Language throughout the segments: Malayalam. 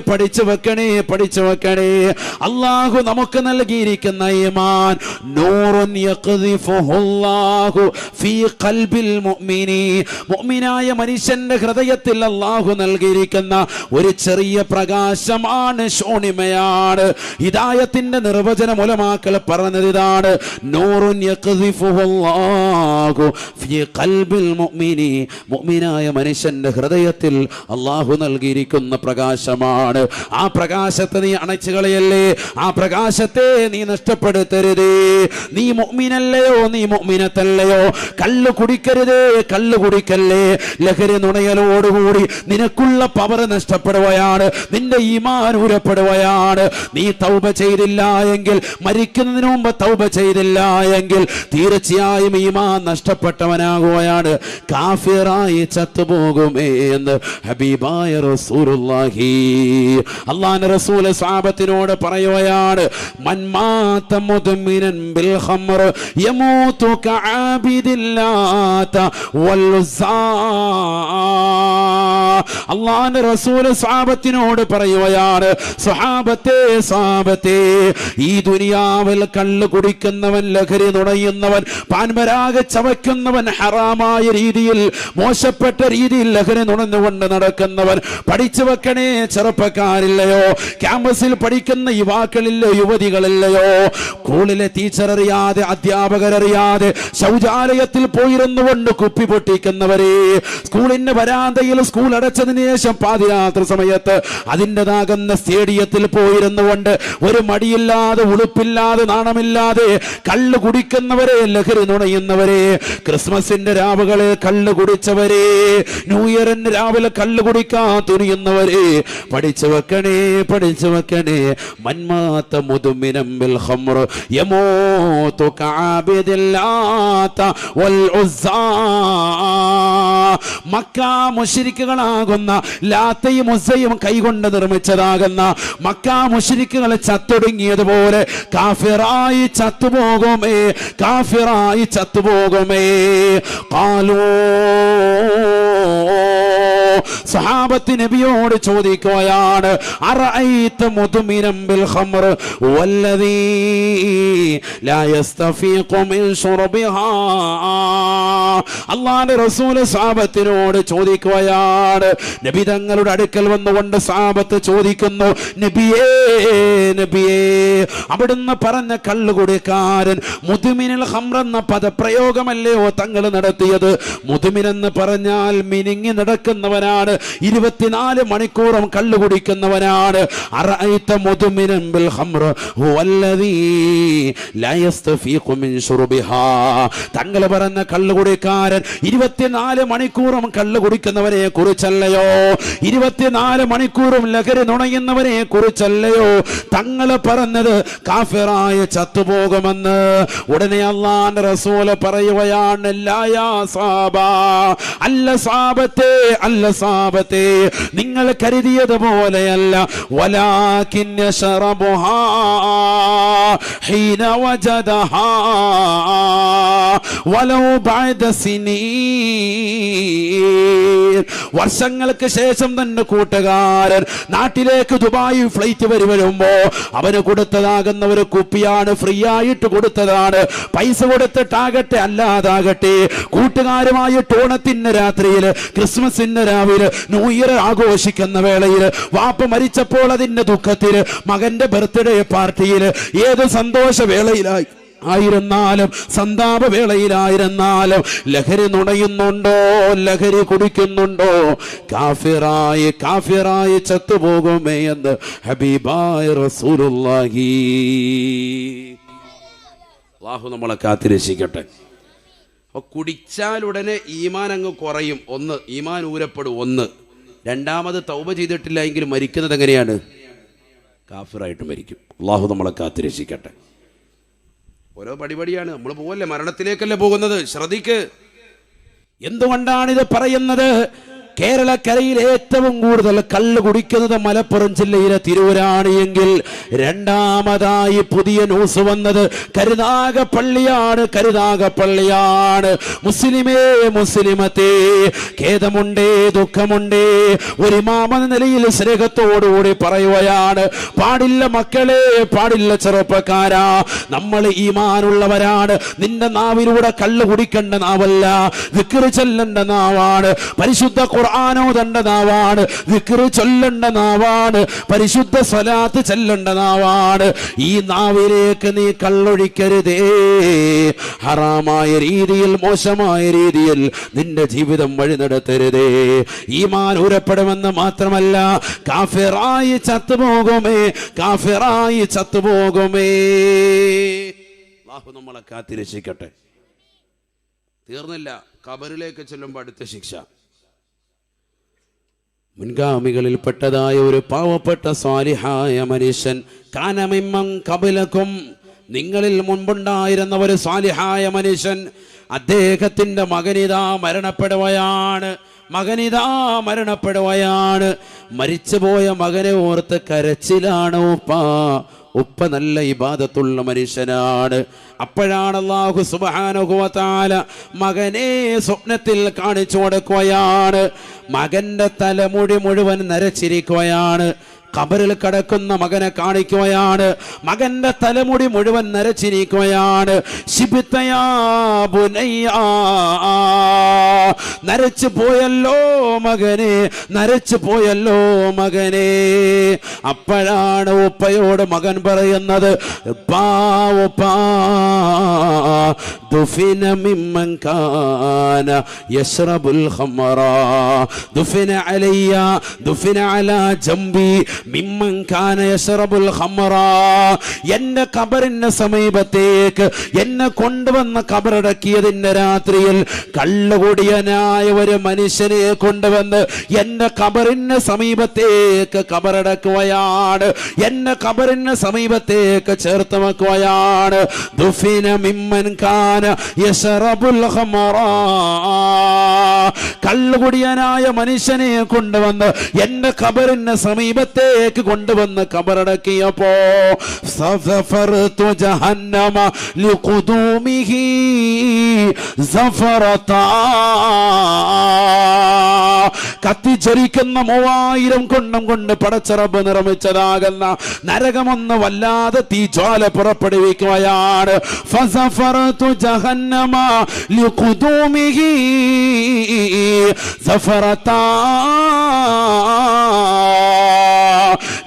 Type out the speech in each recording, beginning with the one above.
പഠിച്ചു വെക്കണേ. അല്ലാഹു നമുക്ക് നൽകിയിരിക്കുന്ന ഈമാൻ നൂറുൻ യഖ്ദിഫുഹുല്ലാഹു ഫീ ഖൽബിൽ മുഅ്മിനി, മുഅ്മിനായ മനുഷ്യന്റെ ഹൃദയത്തിൽ അല്ലാഹു നൽകിയിരിക്കുന്ന ഒരു ചെറിയ പ്രകാശമാണ്, ശൂന്യമയാണ്. ഹിദായത്തിന്റെ നിർവചനം ഉലമാക്കൾ പറഞ്ഞത് ഇതാണ്: നൂറുൻ യഖ്ദിഫുഹുല്ലാഹു ഫീ ഖൽബിൽ മുഅ്മിനി, മുഅ്മിനായ മനുഷ്യന്റെ ഹൃദയത്തിൽ അല്ലാഹു നൽകിയിരിക്കുന്ന പ്രകാശമാണ്. ആ പ്രകാശത്തെ നീ അണച്ചു കളയല്ലേ, ആ പ്രകാശത്തെ നീ നഷ്ടപ്പെടുത്തരുതേ. നീ മുഅ്മിനല്ലയോ, നീ മുഅ്മിനത്തല്ലയോ, കള്ള് കുടിക്കല്ലേ. ലഹരി നുണയലോടുകൂടി നിനക്കുള്ള പവർ നഷ്ടപ്പെടുകയാണ്, നിന്റെ ഈമാൻ ഊരപ്പെടുകയാണ്. നീ തൗബ ചെയ്തില്ല എങ്കിൽ, മരിക്കുന്നതിന് മുമ്പ് തൗബ ചെയ്തില്ല എങ്കിൽ തീർച്ചയായും ഈമാൻ നഷ്ടപ്പെട്ടവനാകുകയാണ്, കാഫിറായി ചത്തുപോകുമേ എന്ന് ഹബീബായ റസൂലുള്ളാഹി. അല്ലാഹുവിന്റെ റസൂൽ സ്വഹാബത്തിനോട് പറയുകയാണ്: മൻ മാത മുദ്മിനൻ ബിൽ ഖംർ യമൂതു കഅബിദില്ലാത വൽ ഉസ്സാ. അല്ലാഹുവിന്റെ റസൂൽ സ്വഹാബത്തിനോട് പറയുകയാണ്: സ്വഹാബത്തെ, ഈ ദുനിയാവിൽ കള്ള് കുടിക്കുന്നവൻ, ലഹരി നുണയുന്നവൻ, പാൻപരാഗ ചവയ്ക്കുന്നവൻ, ഹറാമായ രീതിയിൽ, മോശപ്പെട്ട രീതിയിൽ ലഹരി നുണഞ്ഞുകൊണ്ട് നടക്കുന്നവൻ, പഠിച്ചു വെക്കണേ ചെറുപ്പക്കാരില്ലയോ, ക്യാമ്പസിൽ പഠിക്കുന്ന യുവാക്കളില്ലയോ, യുവതികളില്ലയോ, സ്കൂളിലെ ടീച്ചർ അറിയാതെ, അധ്യാപകരറിയാതെ ശൗചാലയത്തിൽ പോയിരുന്നു കൊണ്ട് കുപ്പി പൊട്ടിക്കുന്നവരെ, സ്കൂളിന്റെ വരാന്തയിൽ സ്കൂൾ അടച്ചതിന് ശേഷം പാതിരാത്രി സമയത്ത് അതിൻ്റെതാകുന്ന സ്റ്റേഡിയത്തിൽ പോയിരുന്നു കൊണ്ട് ഒരു മടിയില്ലാതെ, ഉളുപ്പില്ലാതെ, നാണമില്ലാതെ കള്ള് കുടിക്കുന്നവരെ, ലഹരി നുണയുന്നവരെ, ക്രിസ്മസിന്റെ രാവുകളെ കള്ള് കുടിച്ചവരെ, ന്യൂ ഇയറിന് രാവിലെ കള്ള് കുടിക്കാൻ തുനിയുന്നവരെ, പഠിച്ചു വെക്കണേ. മൻമാത മുദ്മിനം ബിൽ ഖംർ യമൂതു കഅബിദില്ലാത വൽ ഉസ്സാ. മക്ക മുശ്രിക്കുകളാകുന്ന ലാത്തയും ഉസ്സയും കൈകൊണ്ട് നിർമ്മിച്ചതാകുന്ന മക്ക മുശ്രിക്കുകൾ ചത്തൊടുങ്ങിയതുപോലെ കാഫിറായി ചത്തുപോകുമേ. ഖാലൂ, സഹാബത്ത് നബിയോട് ചോദിക്കുകയാണ്: അറഅയ്ത മുദ്മിനം ബിൽ ഖംർ വല്ലദീ ലാ യസ്തഫീഖു മിൻ ശുർബിഹാ. അല്ലാഹുവിന്റെ റസൂൽ സഹാബത്തിനോട് ചോദിക്കുകയാണ്. നബി തങ്ങളുടെ അടുക്കൽ വന്നുകൊണ്ട് സഹാബത്ത് ചോദിക്കുന്നു: നബിയേ, അവിടുന്ന് പറഞ്ഞ കള്ളുകുടിക്കാരൻ മുദ്മിനുൽ ഖംർ എന്ന പദപ്രയോഗമല്ലയോ തങ്ങൾ നടത്തിയത്? മുദ്മിനെന്ന് പറഞ്ഞാൽ മിനിങ്ങി നടക്കുന്നവനാണ്, 24 മണിക്കൂറും കള്ളു കുടിക്കുന്നവനാണ്. അറഅയ്ത മുദ്മിനൻ ബിൽ ഖംർ ഹുവല്ലദീ ലാ യസ്തഫീഖു മിൻ ശുർബിഹാ. തങ്ങൾ പറഞ്ഞ കള്ളുകുടിക്കാരൻ 24 മണിക്കൂറും കള്ളു കുടിക്കുന്നവനെ കുറിച്ചല്ലയോ, 24 മണിക്കൂറും ലഹരി നുണയുന്നവനെ കുറിച്ചല്ലയോ തങ്ങൾ പറഞ്ഞത് കാഫിറായ ചത്തുപോകുമെന്ന്? ഉടനെ അല്ലാഹുവിന്റെ റസൂൽ പറയുകയാണ്: ലാ യാ സാബാ, അല്ല സാബത്തെ, നിങ്ങൾ കരുതിയതുപോലെയല്ല. വലാകിൻ യശറബുഹാ ഹീന വജദഹാ വലൗ ബഅദ സിനീൻ. വർഷങ്ങൾക്ക് ശേഷം തന്നെ കൂട്ടുകാരൻ നാട്ടിലേക്ക് ദുബായ് ഫ്ലൈറ്റ് വരുമ്പോ അവന് കൊടുത്തതാകുന്ന ഒരു കുപ്പിയാണ്, ഫ്രീ ആയിട്ട് കൊടുത്തതാണ്. പൈസ കൊടുത്തിട്ടാകട്ടെ അല്ലാതാകട്ടെ, കൂട്ടുകാരുമായിട്ട് ഓണത്തിന്റെ രാത്രിയിൽ, ക്രിസ്മസിന്റെ രാവിലെ, ന്യൂ ഇയർ ആഘോഷിക്കുന്ന വേളയിൽ, വാപ്പ മരിച്ചപ്പോൾ അതിന്റെ ദുഃഖത്തിൽ, മകന്റെ ബർത്ത്ഡേ പാർട്ടിയിൽ, ഏത് സന്തോഷ വേളയിലായി ആയിരുന്നാലും സന്താപ വേളയിലായിരുന്നാലും ലഹരി നുണയുന്നുണ്ടോ, ലഹരി കുടിക്കുന്നുണ്ടോ, കാഫിറായി ചത്തുപോകുമേ എന്ന് ഹബീബായ റസൂലുള്ളാഹി. അല്ലാഹു നമ്മളെ കാത്തിരക്ഷിക്കട്ടെ. അപ്പൊ കുടിച്ചാൽ ഉടനെ ഈമാൻ അങ്ങ് കുറയും. ഒന്ന്, ഈമാൻ ഊരപ്പെടും. ഒന്ന്. രണ്ടാമത് തൗബ ചെയ്തിട്ടില്ല എങ്കിൽ മരിക്കുന്നത് എങ്ങനെയാണ്? കാഫിറായിട്ട് മരിക്കും. അല്ലാഹു നമ്മളെ കാത്തിരക്ഷിക്കട്ടെ. ഓരോ പടിപടിയാണ് നമ്മൾ പോവല്ലേ, മരണത്തിലേക്കല്ലേ പോകുന്നത്. ശ്രദ്ധിക്ക്. എന്തുകൊണ്ടാണിത് പറയുന്നത്? കേരളക്കരയിൽ ഏറ്റവും കൂടുതൽ കള്ള് കുടിക്കുന്നത് മലപ്പുറം ജില്ലയിലെ തിരൂരാണ് എങ്കിൽ രണ്ടാമതായി പുതിയ ന്യൂസ് വന്നത് കരുനാഗപ്പള്ളിയാണ്. മുസ്ലിമേ മുസ്ലിമത്തേ, ഖേദമുണ്ടേ ദുഃഖമുണ്ടേ, ഒരു ഇമാമെന്ന നിലയിൽ സ്നേഹത്തോടുകൂടി പറയുകയാണ്, പാടില്ല മക്കളെ, പാടില്ല ചെറുപ്പക്കാരാ, നമ്മൾ ഈമാനുള്ളവരാണ്. നിന്റെ നാവിലൂടെ കള്ള് കുടിക്കേണ്ട നാവല്ല, ദിക്ർ ചൊല്ലേണ്ട നാവാണ്. പരിശുദ്ധ ഖുർആനോദണ്ട നാവാണ്, ദിക്ർ ചൊല്ലേണ്ട നാവാണ്, പരിശുദ്ധ സ്വലാത്ത് ചൊല്ലേണ്ട നാവാണ്. ഈ നാവിലേക്ക് നീ കള്ളൊഴിക്കരുതേ. ഹറാമായ രീതിയിൽ, മോശമായ രീതിയിൽ നിന്റെ ജീവിതം വഴി നടത്തരുതേ. ഈമാൻ ഊരപ്പെടുമെന്ന് മാത്രമല്ല, കാഫിറായി ചത്തുപോകുമേ, കാഫിറായി ചത്തുപോകുമേ. അല്ലാഹു നമ്മളെ കാത്തിരക്ഷിക്കട്ടെ. തീർന്നില്ല, ഖബറിലേക്ക് ചെല്ലുമ്പോൾ അടുത്ത ശിക്ഷ. മുൻഗാമികളിൽപ്പെട്ടതായ ഒരു പാവപ്പെട്ട സ്വാലിഹായ മനുഷ്യൻ, കാനമിമ്മൻ ഖബലകും, നിങ്ങളിൽ മുൻപുണ്ടായിരുന്ന ഒരു സ്വാലിഹായ മനുഷ്യൻ, അദ്ദേഹത്തിന്റെ മകനിതാ മരണപ്പെടുകയാണ്. മരിച്ചുപോയ മകനെ ഓർത്ത് കരച്ചിലാണ് ഉപ്പ നല്ല ഇബാദത്തുള്ള മനുഷ്യനാണ്. അപ്പോഴാണ് അല്ലാഹു സുബ്ഹാനഹു വ തആല മകനെ സ്വപ്നത്തിൽ കാണിച്ചു കൊടുക്കുകയാണ്. മകന്റെ തലമുടി മുഴുവൻ നരച്ചിരിക്കുകയാണ്. ഖബറിൽ കിടക്കുന്ന മകനെ കാണിക്കുകയാണ്. മകന്റെ തലമുടി മുഴുവൻ നരച്ചിരിക്കുകയാണ്. ശിബിതയാ ബുനയ്യ, നരച്ചു പോയല്ലോ മകനെ, നരച്ചു പോയല്ലോ മകനെ. അപ്പോഴാണ് ഉപ്പയോട് മകൻ പറയുന്നത്, ദുഫിന മിമ്മൻ കാന യശ്റബുൽ ഖമറ ദുഫിന അലയ്യ ദുഫിന അലാ ജംബി മിമ്മൻ കാന യശ്റബുൽ ഖമറ. എന്റെ ഖബറിന്റെ സമീപത്തേക്ക് എന്നെ കൊണ്ടുവന്ന ഖബറടക്കിയതിന്റെ രാത്രിയിൽ കള്ളുകുടിയനായ ഒരു മനുഷ്യനെ കൊണ്ടുവന്ന് എന്റെ ഖബറിന്റെ സമീപത്തേക്ക് ഖബറടക്കുകയാണ്. എന്റെ ഖബറിന്റെ സമീപത്തേക്ക് ചേർത്ത് വെക്കുകയാണ്. ദുഫിന മിമ്മൻ കാന യശ്റബുൽ ഖമറ. കള്ളുകുടിയനായ മനുഷ്യനെ കൊണ്ടുവന്ന് എന്റെ ഖബറിന്റെ സമീപത്തേക്ക് കൊണ്ടുവന്ന് ഖബറടക്കിയപ്പോ സഫറതു ജഹന്നമ ലിഖുദൂമിഹി സഫറതാ, കത്തിച്ചരിക്കുന്ന 3000 കൊണ്ടം കൊണ്ട് പടച്ചറബ് നിർമ്മിച്ചതാകുന്ന നരകമൊന്ന് വല്ലാതെ തീജ്വാല പുറപ്പെടുവിക്കുകയാണ്. ഫസഫറതു ജഹന്നമ ലിഖുദൂമിഹി സഫറതാ.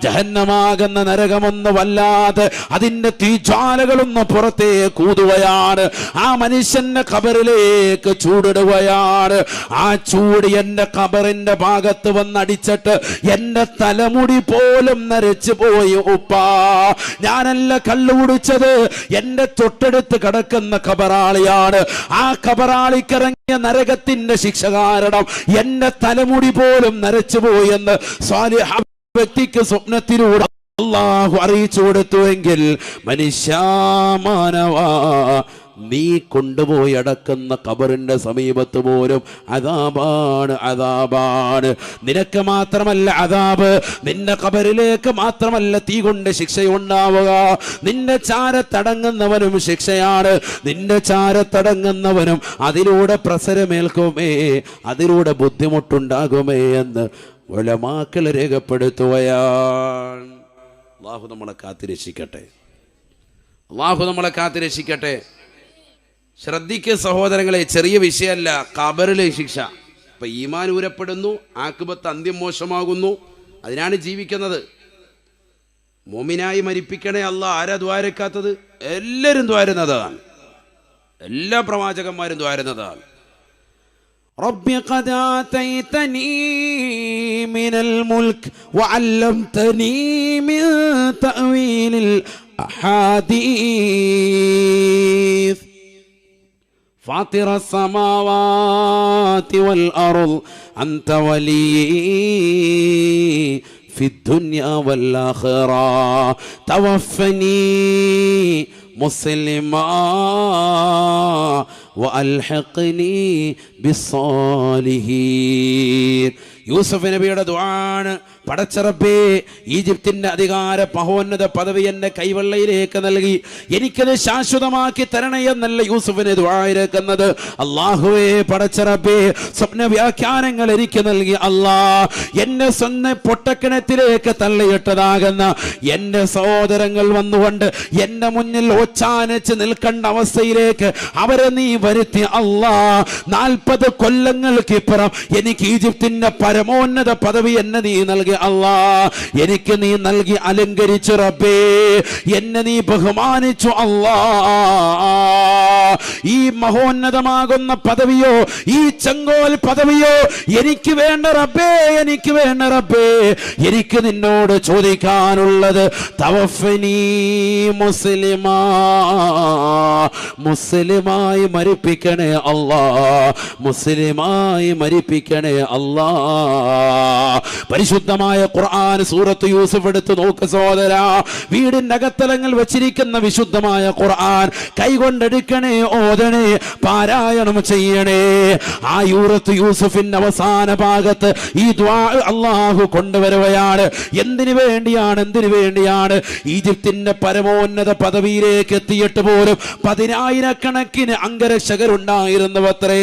ജഹന്നമാകുന്ന നരകമൊന്ന് വല്ലാതെ അതിന്റെ തീജ്വാലകളൊന്ന് പുറത്തേ കൂതുകയാണ്. ആ മനുഷ്യന്റെ ഖബറിലേക്ക് ചൂടിടുകയാണ്. ആ ചൂട് എന്റെ ഖബറിന്റെ ഭാഗത്ത് വന്നടിച്ചിട്ട് എന്റെ തലമുടി പോലും നരച്ചു പോയി. ഉപ്പാ, ഞാനല്ല കള്ളു കുടിച്ചത്, എന്റെ തൊട്ടടുത്ത് കിടക്കുന്ന ഖബറാളിയാണ്. ആ ഖബറാളിക്കിറങ്ങിയ നരകത്തിന്റെ ശിക്ഷ കാരണം എന്റെ തലമുടി പോലും നരച്ചു പോയെന്ന് സ്വാലിഹ വ്യക്തിക്ക് സ്വപ്നത്തിലൂടെ അല്ലാഹു അറിയിച്ചു കൊടുത്തുവെങ്കിൽ, മനുഷ്യാമാനവാ, നീ കൊണ്ടുപോയി അടക്കുന്ന ഖബറിന്റെ സമീപത്ത് പോലും അദാബാണ്. നിനക്ക് മാത്രമല്ല അദാബ്, നിന്റെ ഖബറിലേക്ക് മാത്രമല്ല തീ കൊണ്ട് ശിക്ഷയുണ്ടാവുക, നിന്റെ ചാരത്തടങ്ങുന്നവനും ശിക്ഷയാണ്. നിന്റെ ചാരത്തടങ്ങുന്നവനും അതിലൂടെ പ്രസരമേൽക്കുമേ, അതിലൂടെ ബുദ്ധിമുട്ടുണ്ടാകുമേ എന്ന് ഉലമാക്കൾ രേഖപ്പെടുത്തുകയാണ്. അല്ലാഹു നമ്മളെ കാത്തിരക്ഷിക്കട്ടെ. അല്ലാഹു നമ്മളെ കാത്തിരക്ഷിക്കട്ടെ. ശ്രദ്ധിക്കുക സഹോദരങ്ങളെ, ചെറിയ വിഷയമല്ല ഖബറിലെ ശിക്ഷ. ഇപ്പം ഈമാൻ ഊരപ്പെടുന്നു, ആഖിബത്ത് അന്ത്യം മോശമാകുന്നു, അതിനാണ് ജീവിക്കുന്നത്. മോമിനായി മരിപ്പിക്കണേ അല്ലാഹ്. ആരാ ദ്വാരക്കാത്തത്? എല്ലാവരും ദ്വാരുന്നതാണ്, എല്ലാ പ്രവാചകന്മാരും ദ്വാരുന്നതാണ്. ربي قد آتيتني من الملك وعلمتني من تأويل الأحاديث فاطر السماوات والأرض أنت ولي في الدنيا والآخرة توفني മുസ്ലിമാ വഅൽഹിഖ്നി ബിസ്സാലിഹീൻ. യൂസുഫ് നബിയുടെ ദുആണ്, പടച്ച റബ്ബേ ഈജിപ്തിന്റെ അധികാര മഹോന്നത പദവി എന്റെ കൈവെള്ളയിലേക്ക് നൽകി എനിക്കത് ശാശ്വതമാക്കി തരണേ എന്നല്ല യൂസുഫിനെ ദുആയിരക്കുന്നത്. അല്ലാഹുവേ പടച്ച റബ്ബേ സ്വപ്ന വ്യാഖ്യാനങ്ങൾ എനിക്ക് നൽകി അല്ലാ, എന്നെ സ്വന്തം പൊട്ടക്കിണറ്റിലേക്ക് തള്ളിയിട്ടതാകുന്ന എന്റെ സഹോദരങ്ങൾ വന്നുകൊണ്ട് എന്റെ മുന്നിൽ ഒച്ചാനച്ച് നിൽക്കേണ്ട അവസ്ഥയിലേക്ക് അവരെ നീ വരുത്തി അല്ലാ. 40 കൊല്ലങ്ങൾക്കിപ്പുറം എനിക്ക് ഈജിപ്തിന്റെ പരമോന്നത പദവി എന്നെ നീ നൽകി അല്ലാ. എനിക്ക് നീ നൽകി അലങ്കരിച്ചു റബ്ബേ, എന്നെ നീ ബഹുമാനിച്ചു അല്ലാ. ഈ മഹോന്നതമാകുന്ന പദവിയോ ഈ ചെങ്കോൽ പദവിയോ എനിക്ക് വേണ്ട റബ്ബേ, എനിക്ക് വേണ്ട റബ്ബേ. എനിക്ക് നിന്നോട് ചോദിക്കാനുള്ളത് തവഫനി മുസ്ലിമാ, മുസ്ലിമായി മരിപ്പിക്കണേ അല്ലാ, മുസ്ലിമായി മരിപ്പിക്കണേ അല്ലാ. പരിശുദ്ധമായ ഖുർആൻ സൂറത്ത് യൂസുഫ് എടുത്ത് നോക്ക് സഹോദരാ. വീടിന്റെ അകത്തലങ്ങൾ വെച്ചിരിക്കുന്ന വിശുദ്ധമായ ഖുർആൻ കൈകൊണ്ടെടുക്കണേ, ഓതണേ, പാരായണം ചെയ്യണേ. ആ സൂറത്ത് യൂസുഫിന്റെ അവസാന ഭാഗത്ത് ഈ ദുആ അല്ലാഹു കൊണ്ടുവരുകയാണ്. എന്തിനു വേണ്ടിയാണ്? എന്തിനു വേണ്ടിയാണ്? ഈജിപ്തിന്റെ പരമോന്നത പദവിയിലേക്ക് എത്തിയിട്ട് പോലും 10,000 അംഗരക്ഷകരുണ്ടായിരുന്നുവത്രേ.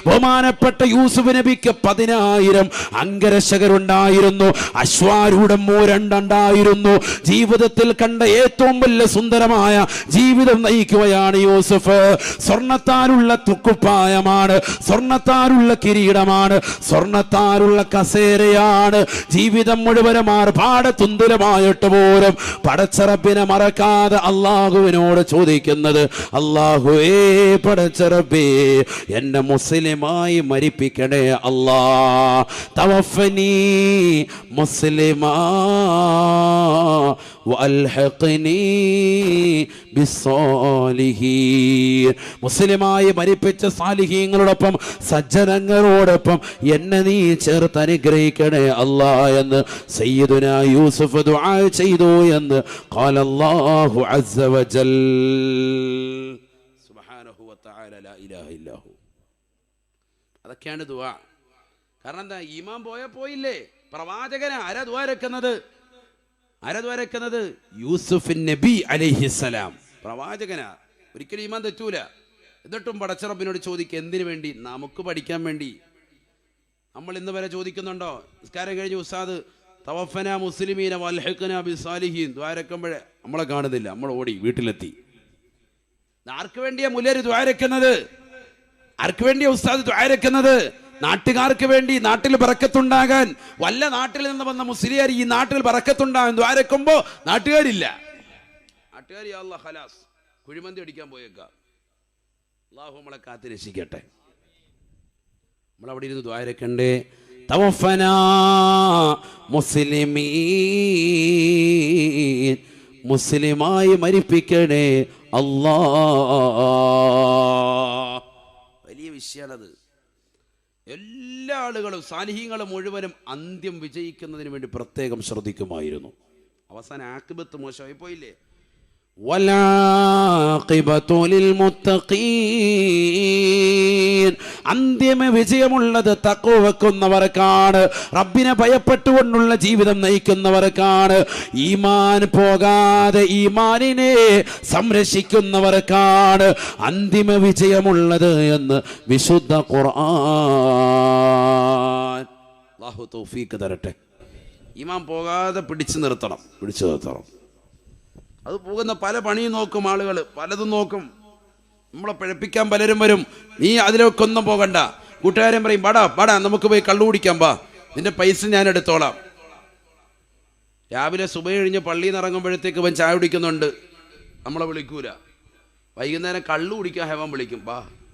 ബഹുമാനപ്പെട്ട യൂസുഫ് നബിക്ക് 10,000 അംഗരക്ഷകരുണ്ടായിരുന്നു. അശ്വാരൂഢം 2 ഉണ്ടായിരുന്നു. ജീവിതത്തിൽ കണ്ട ഏറ്റവും വലിയ സുന്ദരമായ ജീവിതം നയിക്കുകയാണ് യൂസുഫ്. സ്വർണത്താലുള്ള തുക്കുപ്പായമാണ്, സ്വർണത്താലുള്ള കിരീടമാണ്, സ്വർണത്താലുള്ള കസേരയാണ്. ജീവിതം മുഴുവനും ആർഭാട തുന്തുലമായിട്ട് പോലും പടച്ച റബ്ബിനെ മറക്കാതെ അല്ലാഹുവിനോട് ചോദിക്കുന്നത്, അല്ലാഹുവേ പടച്ച റബ്ബേ എന്നെ മുസ്ലിമായി മരിപ്പിക്കണേ അല്ലാ. തവഫനി മുസ്ലിമാ വഅൽഹിഖ്നി ബിസ്സാലിഹീൻ. മുസ്ലിമായി മരിപ്പിച്ച സാലിഹീങ്ങളോടൊപ്പം സജ്ജനങ്ങളോടൊപ്പം എന്നെ നീ ചേർത്ത് അനുഗ്രഹിക്കണേ അല്ലാ എന്ന് സയ്യിദുനാ യൂസുഫ് ദുആ ചെയ്തു എന്ന് ഖാല അല്ലാഹു അസ്സ വജൽ. സുബ്ഹാനഹു വതആല ലാ ഇലാഹ ഇല്ലഹു. അതൊക്കെയാണ് ദുആ. കാരണം എന്താ? ഈമാൻ പോയില്ലേ. പ്രവാചകനാ ആരാ ദുആ രക്കുന്നത്? ആരാ ദുആ രക്കുന്നത്? യൂസുഫ് നബി അലൈഹിസ്സലാം പ്രവാചകനാ. ഒരിക്കലും ഈമാൻ തെറ്റൂല. എന്നിട്ടും പടച്ച റബ്ബിനോട് ചോദിക്കുക, എന്തിനു വേണ്ടി? നമുക്ക് പഠിക്കാൻ വേണ്ടി. നമ്മൾ ഇന്ന് വരെ ചോദിക്കുന്നുണ്ടോ? നിസ്കാരം കഴിഞ്ഞ് ഉസ്താദ് തവഫന മുസ്ലിമീന വൽഹിഖ്നാ ബിസ്സാലിഹീൻ ദുആ രക്കുമ്പോഴേ നമ്മളെ കാണുന്നില്ല, നമ്മൾ ഓടി വീട്ടിലെത്തി. ആർക്ക് വേണ്ടിയാ മുല്ലേര് ദുആ രക്കുന്നത്? ആർക്ക് വേണ്ടിയാ ഉസ്താദ് ദുആ രക്കുന്നത്? നാട്ടുകാർക്ക് വേണ്ടി, നാട്ടിൽ ബറക്കത്തുണ്ടാകാൻ. വല്ല നാട്ടിൽ നിന്ന് വന്ന മുസ്ലിയാർ ഈ നാട്ടിൽ ബറക്കത്തുണ്ടാകാൻ ദ്വാരക്കുമ്പോ നാട്ടുകാരില്ല. നാട്ടുകാർ യാ അല്ലാഹ് ഖലാസ് കുഴിമന്തി അടിക്കാൻ പോയേക്കാം. അല്ലാഹു നമ്മളെ കാത്ത് രക്ഷിക്കട്ടെ. നമ്മളവിടെ ഇരുന്ന് ദ്വാരക്കണ്ടേ. തവഫനാ മുസ്ലിമീൻ, മുസ്ലിമായി മരിപ്പിക്കണേ അല്ലാ. വലിയ വിഷയാണത്. എല്ലാ ആളുകളും സാലിഹീങ്ങളും മുഴുവനും അന്ത്യം വിജയിക്കുന്നതിന് വേണ്ടി പ്രത്യേകം ശ്രദ്ധിക്കുമായിരുന്നു. അവസാനം ആഖിബത്ത് മോശമായി പോയില്ലേ. വലാഖിബത്തു ലിൽമുത്തഖീൻ, അന്തിമ വിജയമുള്ളത് തഖ്വ വെക്കുന്നവർക്കാണ്, റബ്ബിനെ ഭയപ്പെട്ടുകൊണ്ടുള്ള ജീവിതം നയിക്കുന്നവർക്കാണ്, ഈമാൻ പോകാതെ ഈമാനിനെ സംരക്ഷിക്കുന്നവർക്കാണ് അന്തിമ വിജയമുള്ളത് എന്ന് വിശുദ്ധ ഖുർആൻ. അല്ലാഹു തൗഫീഖ് തരട്ടെ. ഈമാൻ പോകാതെ പിടിച്ചു നിർത്തണം. അത് പോകുന്ന പല പണിയും നോക്കും ആളുകൾ, പലതും നോക്കും. നമ്മളെ പഴപ്പിക്കാൻ പലരും വരും. നീ അതിലൊക്കെ ഒന്നും പോകണ്ട. കൂട്ടുകാരൻ പറയും, ബാടാ നമുക്ക് പോയി കള്ളു കുടിക്കാം, ബാ, നിന്റെ പൈസ ഞാൻ എടുത്തോളാം. രാവിലെ സുബഹി കഴിഞ്ഞ് പള്ളിയിൽ നിന്ന് ഇറങ്ങുമ്പോഴത്തേക്ക് ഇവൻ ചായ കുടിക്കുന്നുണ്ട്, നമ്മളെ വിളിക്കൂല. വൈകുന്നേരം കള്ളു കുടിക്കാൻ ഹെവൻ വിളിക്കും,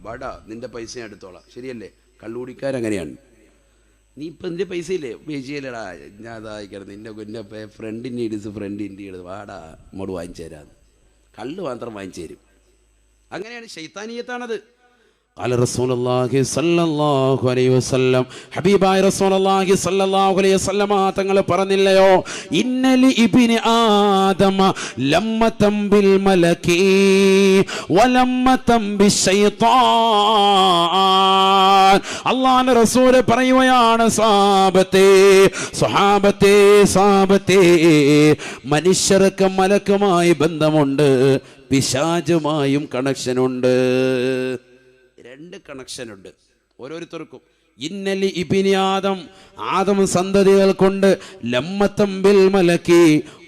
ബാടാ നിന്റെ പൈസ ഞാൻ എടുത്തോളാം. ശരിയല്ലേ? കള്ളു കുടിക്കാരങ്ങനെയാണ്. നീ ഇപ്പം നിൻ്റെ പൈസ ഇല്ലേ? പേജിയില്ലടാ, ഞാൻ അതായിക്കണം, നിൻ്റെ ഫ്രണ്ടിൻ്റെ ഇടിച്ച് ഫ്രണ്ടിൻ്റെ ഇടത്, വാടാ നമ്മോട് വാങ്ങിച്ചു തരാന്ന്. കള്ള് മാത്രം വാങ്ങിച്ചു തരും. അങ്ങനെയാണ് ശൈത്താനീയത്താണത്. ഖാല റസൂലുള്ളാഹി സ്വല്ലല്ലാഹു അലൈഹി വസല്ലം, ഹബീബായ റസൂലുള്ളാഹി സ്വല്ലല്ലാഹു അലൈഹി വസല്ലം തങ്ങൾ പറഞ്ഞില്ലയോ, ഇന്നലി ഇബ്നി ആദമ ലമ്മതം ബിൽ മലകി വലമ്മതം ബിശൈത്താൻ. അല്ലാഹുവിന്റെ റസൂൽ പറയുകയാണ്, സ്വഹാബത്തെ, മനുഷ്യർക്ക് മലക്കുമായി ബന്ധമുണ്ട്, പിശാചുമായും കണക്ഷനുണ്ട്. രണ്ട് കണക്ഷനുണ്ട് ഓരോരുത്തർക്കും. ഇന്നലി ഇബ്നി ആദം സന്തതികൾ കൊണ്ട് ലമ്മതം ബിൽ മലകി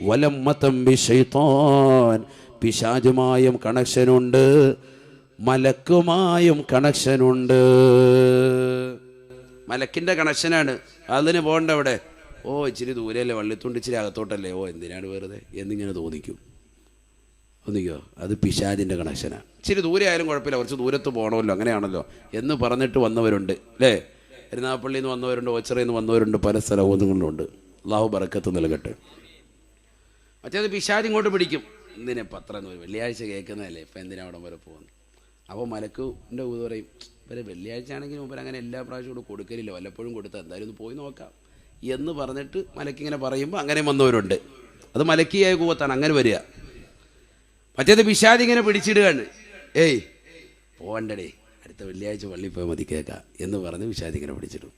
വലമ്മതം ബിശൈത്താൻ, പിശാചുമായും കണക്ഷനുണ്ട്, മലക്കുമായും കണക്ഷനുണ്ട്. മലക്കിന്റെ കണക്ഷനാണ്, അതിന് പോകണ്ട അവിടെ. ഓ ഇച്ചിരി ദൂരെയല്ലേ, വള്ളിത്തുണ്ട് ഇച്ചിരി അകത്തോട്ടല്ലേ, ഓ എന്തിനാണ് വെറുതെ എന്നിങ്ങനെ തോന്നിക്കോ. അത് പിശാചിൻ്റെ കണക്ഷനാണ്. ഇച്ചിരി ദൂരെ ആയാലും കുഴപ്പമില്ല, കുറച്ച് ദൂരത്ത് പോകണമല്ലോ, അങ്ങനെയാണല്ലോ എന്ന് പറഞ്ഞിട്ട് വന്നവരുണ്ട് അല്ലേ. എരുനാഗപ്പള്ളിയിൽ നിന്ന് വന്നവരുണ്ട്, ഓച്ചിറയിൽ നിന്ന് വന്നവരുണ്ട്, പല സ്ഥലങ്ങളുണ്ട്. അള്ളാഹു ബറക്കത്ത് നൽകട്ടെ. മറ്റേത് പിശാച് ഇങ്ങോട്ട് പിടിക്കും. എന്തിനാ പത്രം വെള്ളിയാഴ്ച കേൾക്കുന്നതല്ലേ, ഇപ്പം എന്തിനാ അവിടെ വരെ പോകുന്നത്. അപ്പോൾ മലക്കുൻ്റെ ഊത് പറയും, ഇവരെ വെള്ളിയാഴ്ച ആണെങ്കിൽ മുമ്പ് അങ്ങനെ എല്ലാ പ്രാവശ്യവും കൂടെ കൊടുക്കലില്ല, വല്ലപ്പോഴും കൊടുത്താൽ എന്തായാലും ഒന്ന് പോയി നോക്കാം എന്ന് പറഞ്ഞിട്ട് മലക്കിങ്ങനെ പറയുമ്പോൾ അങ്ങനെ വന്നവരുണ്ട്. അത് മലക്കിയായ കൂവത്താണ്, അങ്ങനെ വരിക. മറ്റേത് പിശാച് ഇങ്ങനെ പിടിച്ചിടുകയാണ്, ഏയ് പോകണ്ടേ, അടുത്ത വെള്ളിയാഴ്ച പള്ളിയിൽ പോയി മതി കേൾക്കാം എന്ന് പറഞ്ഞ് പിശാച് ഇങ്ങനെ പിടിച്ചിടും.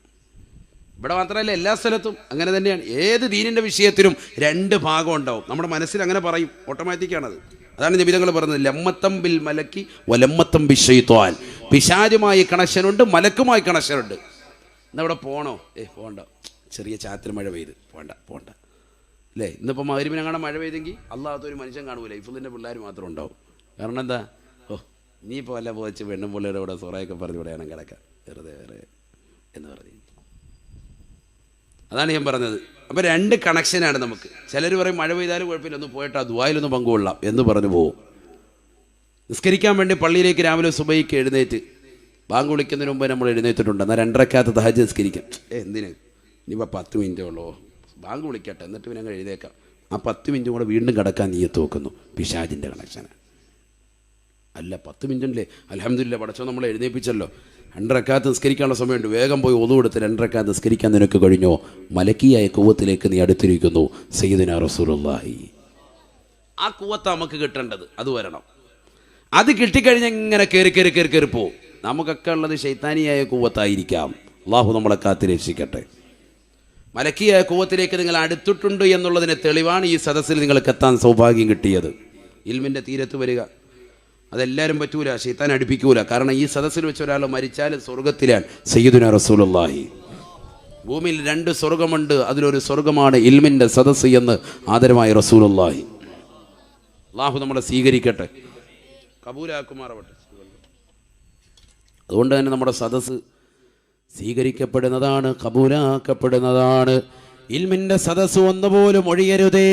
ഇവിടെ മാത്രമല്ല, എല്ലാ സ്ഥലത്തും അങ്ങനെ തന്നെയാണ്. ഏത് ദീനിൻ്റെ വിഷയത്തിലും രണ്ട് ഭാഗം ഉണ്ടാവും. നമ്മുടെ മനസ്സിൽ അങ്ങനെ പറയും, ഓട്ടോമാറ്റിക്കാണത്. അതാണ് നബി തങ്ങൾ പറഞ്ഞത്, ലമ്മത്തം ബിൽ മലക്കി വലമ്മത്തം ബിശൈത്വാൻ. പിശാചുമായി കണക്ഷനുണ്ട്, മലക്കുമായി കണക്ഷനുണ്ട്. എന്നവിടെ പോകണോ? പോകണ്ട, ചെറിയ ചാറ്റൽ മഴ പെയ്ത് പോകണ്ട അല്ലേ. ഇന്നിപ്പോൾ മഗ്‌രിബിനെങ്ങാനും മഴ പെയ്തെങ്കിൽ അല്ലാത്തൊരു മനുഷ്യൻ കാണൂല, ഇഫ്ലിൻ്റെ പിള്ളേർ മാത്രം ഉണ്ടാവും. കാരണം എന്താ, ഇനിയിപ്പോൾ വല്ല പോച്ച് പെണ്ണും പിള്ളേരുടെ കൂടെ സൊറയൊക്കെ പറഞ്ഞ് ഇവിടെ വേണം കിടക്കാം, വെറുതെ എന്ന് പറഞ്ഞു. അതാണ് ഞാൻ പറഞ്ഞത്. അപ്പോൾ രണ്ട് കണക്ഷനാണ് നമുക്ക്. ചിലർ പറയും മഴ പെയ്താലും കുഴപ്പമില്ല, ഒന്ന് പോയിട്ട് ആ ദുആയിലൊന്ന് പങ്കുകൊള്ളാം എന്ന് പറഞ്ഞു പോകും. നിസ്കരിക്കാൻ വേണ്ടി പള്ളിയിലേക്ക് രാവിലെ സുബഹിക്ക് എഴുന്നേറ്റ്, ബാങ്ക് വിളിക്കുന്നതിന് മുമ്പ് നമ്മൾ എഴുന്നേറ്റിട്ടുണ്ട്, എന്നാൽ 2 റക്അത്ത് തഹജ്ജുദ് നിസ്കരിക്കാം. എന്തിന്, ഇനിയിപ്പോൾ 10 മിനിറ്റേ ഉള്ളൂ, ബാങ്ക് വിളിക്കട്ടെ എന്നിട്ട് പിന്നെ അങ്ങ് എഴുതേക്കാം. ആ 10 മിനിറ്റും കൂടെ വീണ്ടും കിടക്കാൻ നീയത്ത് വെക്കുന്നു. പിശാചിൻ്റെ കണക്ഷനാണ്. അല്ല 10 മിനിറ്റല്ലേ, അൽഹംദുലില്ലാ പടച്ചോ നമ്മളെ എഴുന്നേൽപ്പിച്ചല്ലോ, 2 റക്അത്ത് നിസ്കരിക്കാനുള്ള സമയമുണ്ട്, വേഗം പോയി ഒളു എടുത്ത് 2 റക്അത്ത് നിസ്കരിക്കാൻ നിനക്ക് കഴിഞ്ഞോ, മലക്കിയായ കൂവത്തിലേക്ക് നീ അടുത്തിരിക്കുന്നു. സയ്യിദുനാ റസൂലുള്ളാഹി. ആ കൂവത്ത് നമുക്ക് കിട്ടേണ്ടത്, അത് വരണം. അത് കിട്ടിക്കഴിഞ്ഞാൽ ഇങ്ങനെ കയറി പോവും. നമുക്കൊക്കെ ഉള്ളത് ശൈത്താനിയായ കൂവത്തായിരിക്കാം. അള്ളാഹു നമ്മളെ കാത്തിരക്ഷിക്കട്ടെ. മലക്കിയായ കൂവത്തിലേക്ക് നിങ്ങൾ അടുത്തിട്ടുണ്ട് എന്നുള്ളതിന് തെളിവാണ് ഈ സദസ്സിൽ നിങ്ങൾക്ക് എത്താൻ സൗഭാഗ്യം കിട്ടിയത്. ഇൽമിൻ്റെ തീരത്ത് വരിക അതെല്ലാവരും പറ്റൂല, ശൈത്താൻ അടുപ്പിക്കൂല. കാരണം ഈ സദസ്സിൽ വെച്ച് ഒരാൾ മരിച്ചാൽ സ്വർഗത്തിലാണ്. സയ്യിദുനാ റസൂലുള്ളാഹി. ഭൂമിയിൽ 2 സ്വർഗമുണ്ട്, അതിലൊരു സ്വർഗമാണ് ഇൽമിൻ്റെ സദസ്സ് എന്ന് ആദരമായ റസൂലുള്ളാഹി. അള്ളാഹു നമ്മളെ സ്വീകരിക്കട്ടെ, കബൂലാക്കുമാറാവട്ടെ. അതുകൊണ്ട് തന്നെ നമ്മുടെ സദസ്സ് സ്വീകരിക്കപ്പെടുന്നതാണ്, കബൂലാക്കപ്പെടുന്നതാണ്. ഇൽമിൻ്റെ സദസ്സ് ഒന്നുപോലും ഒഴിയരുതേ.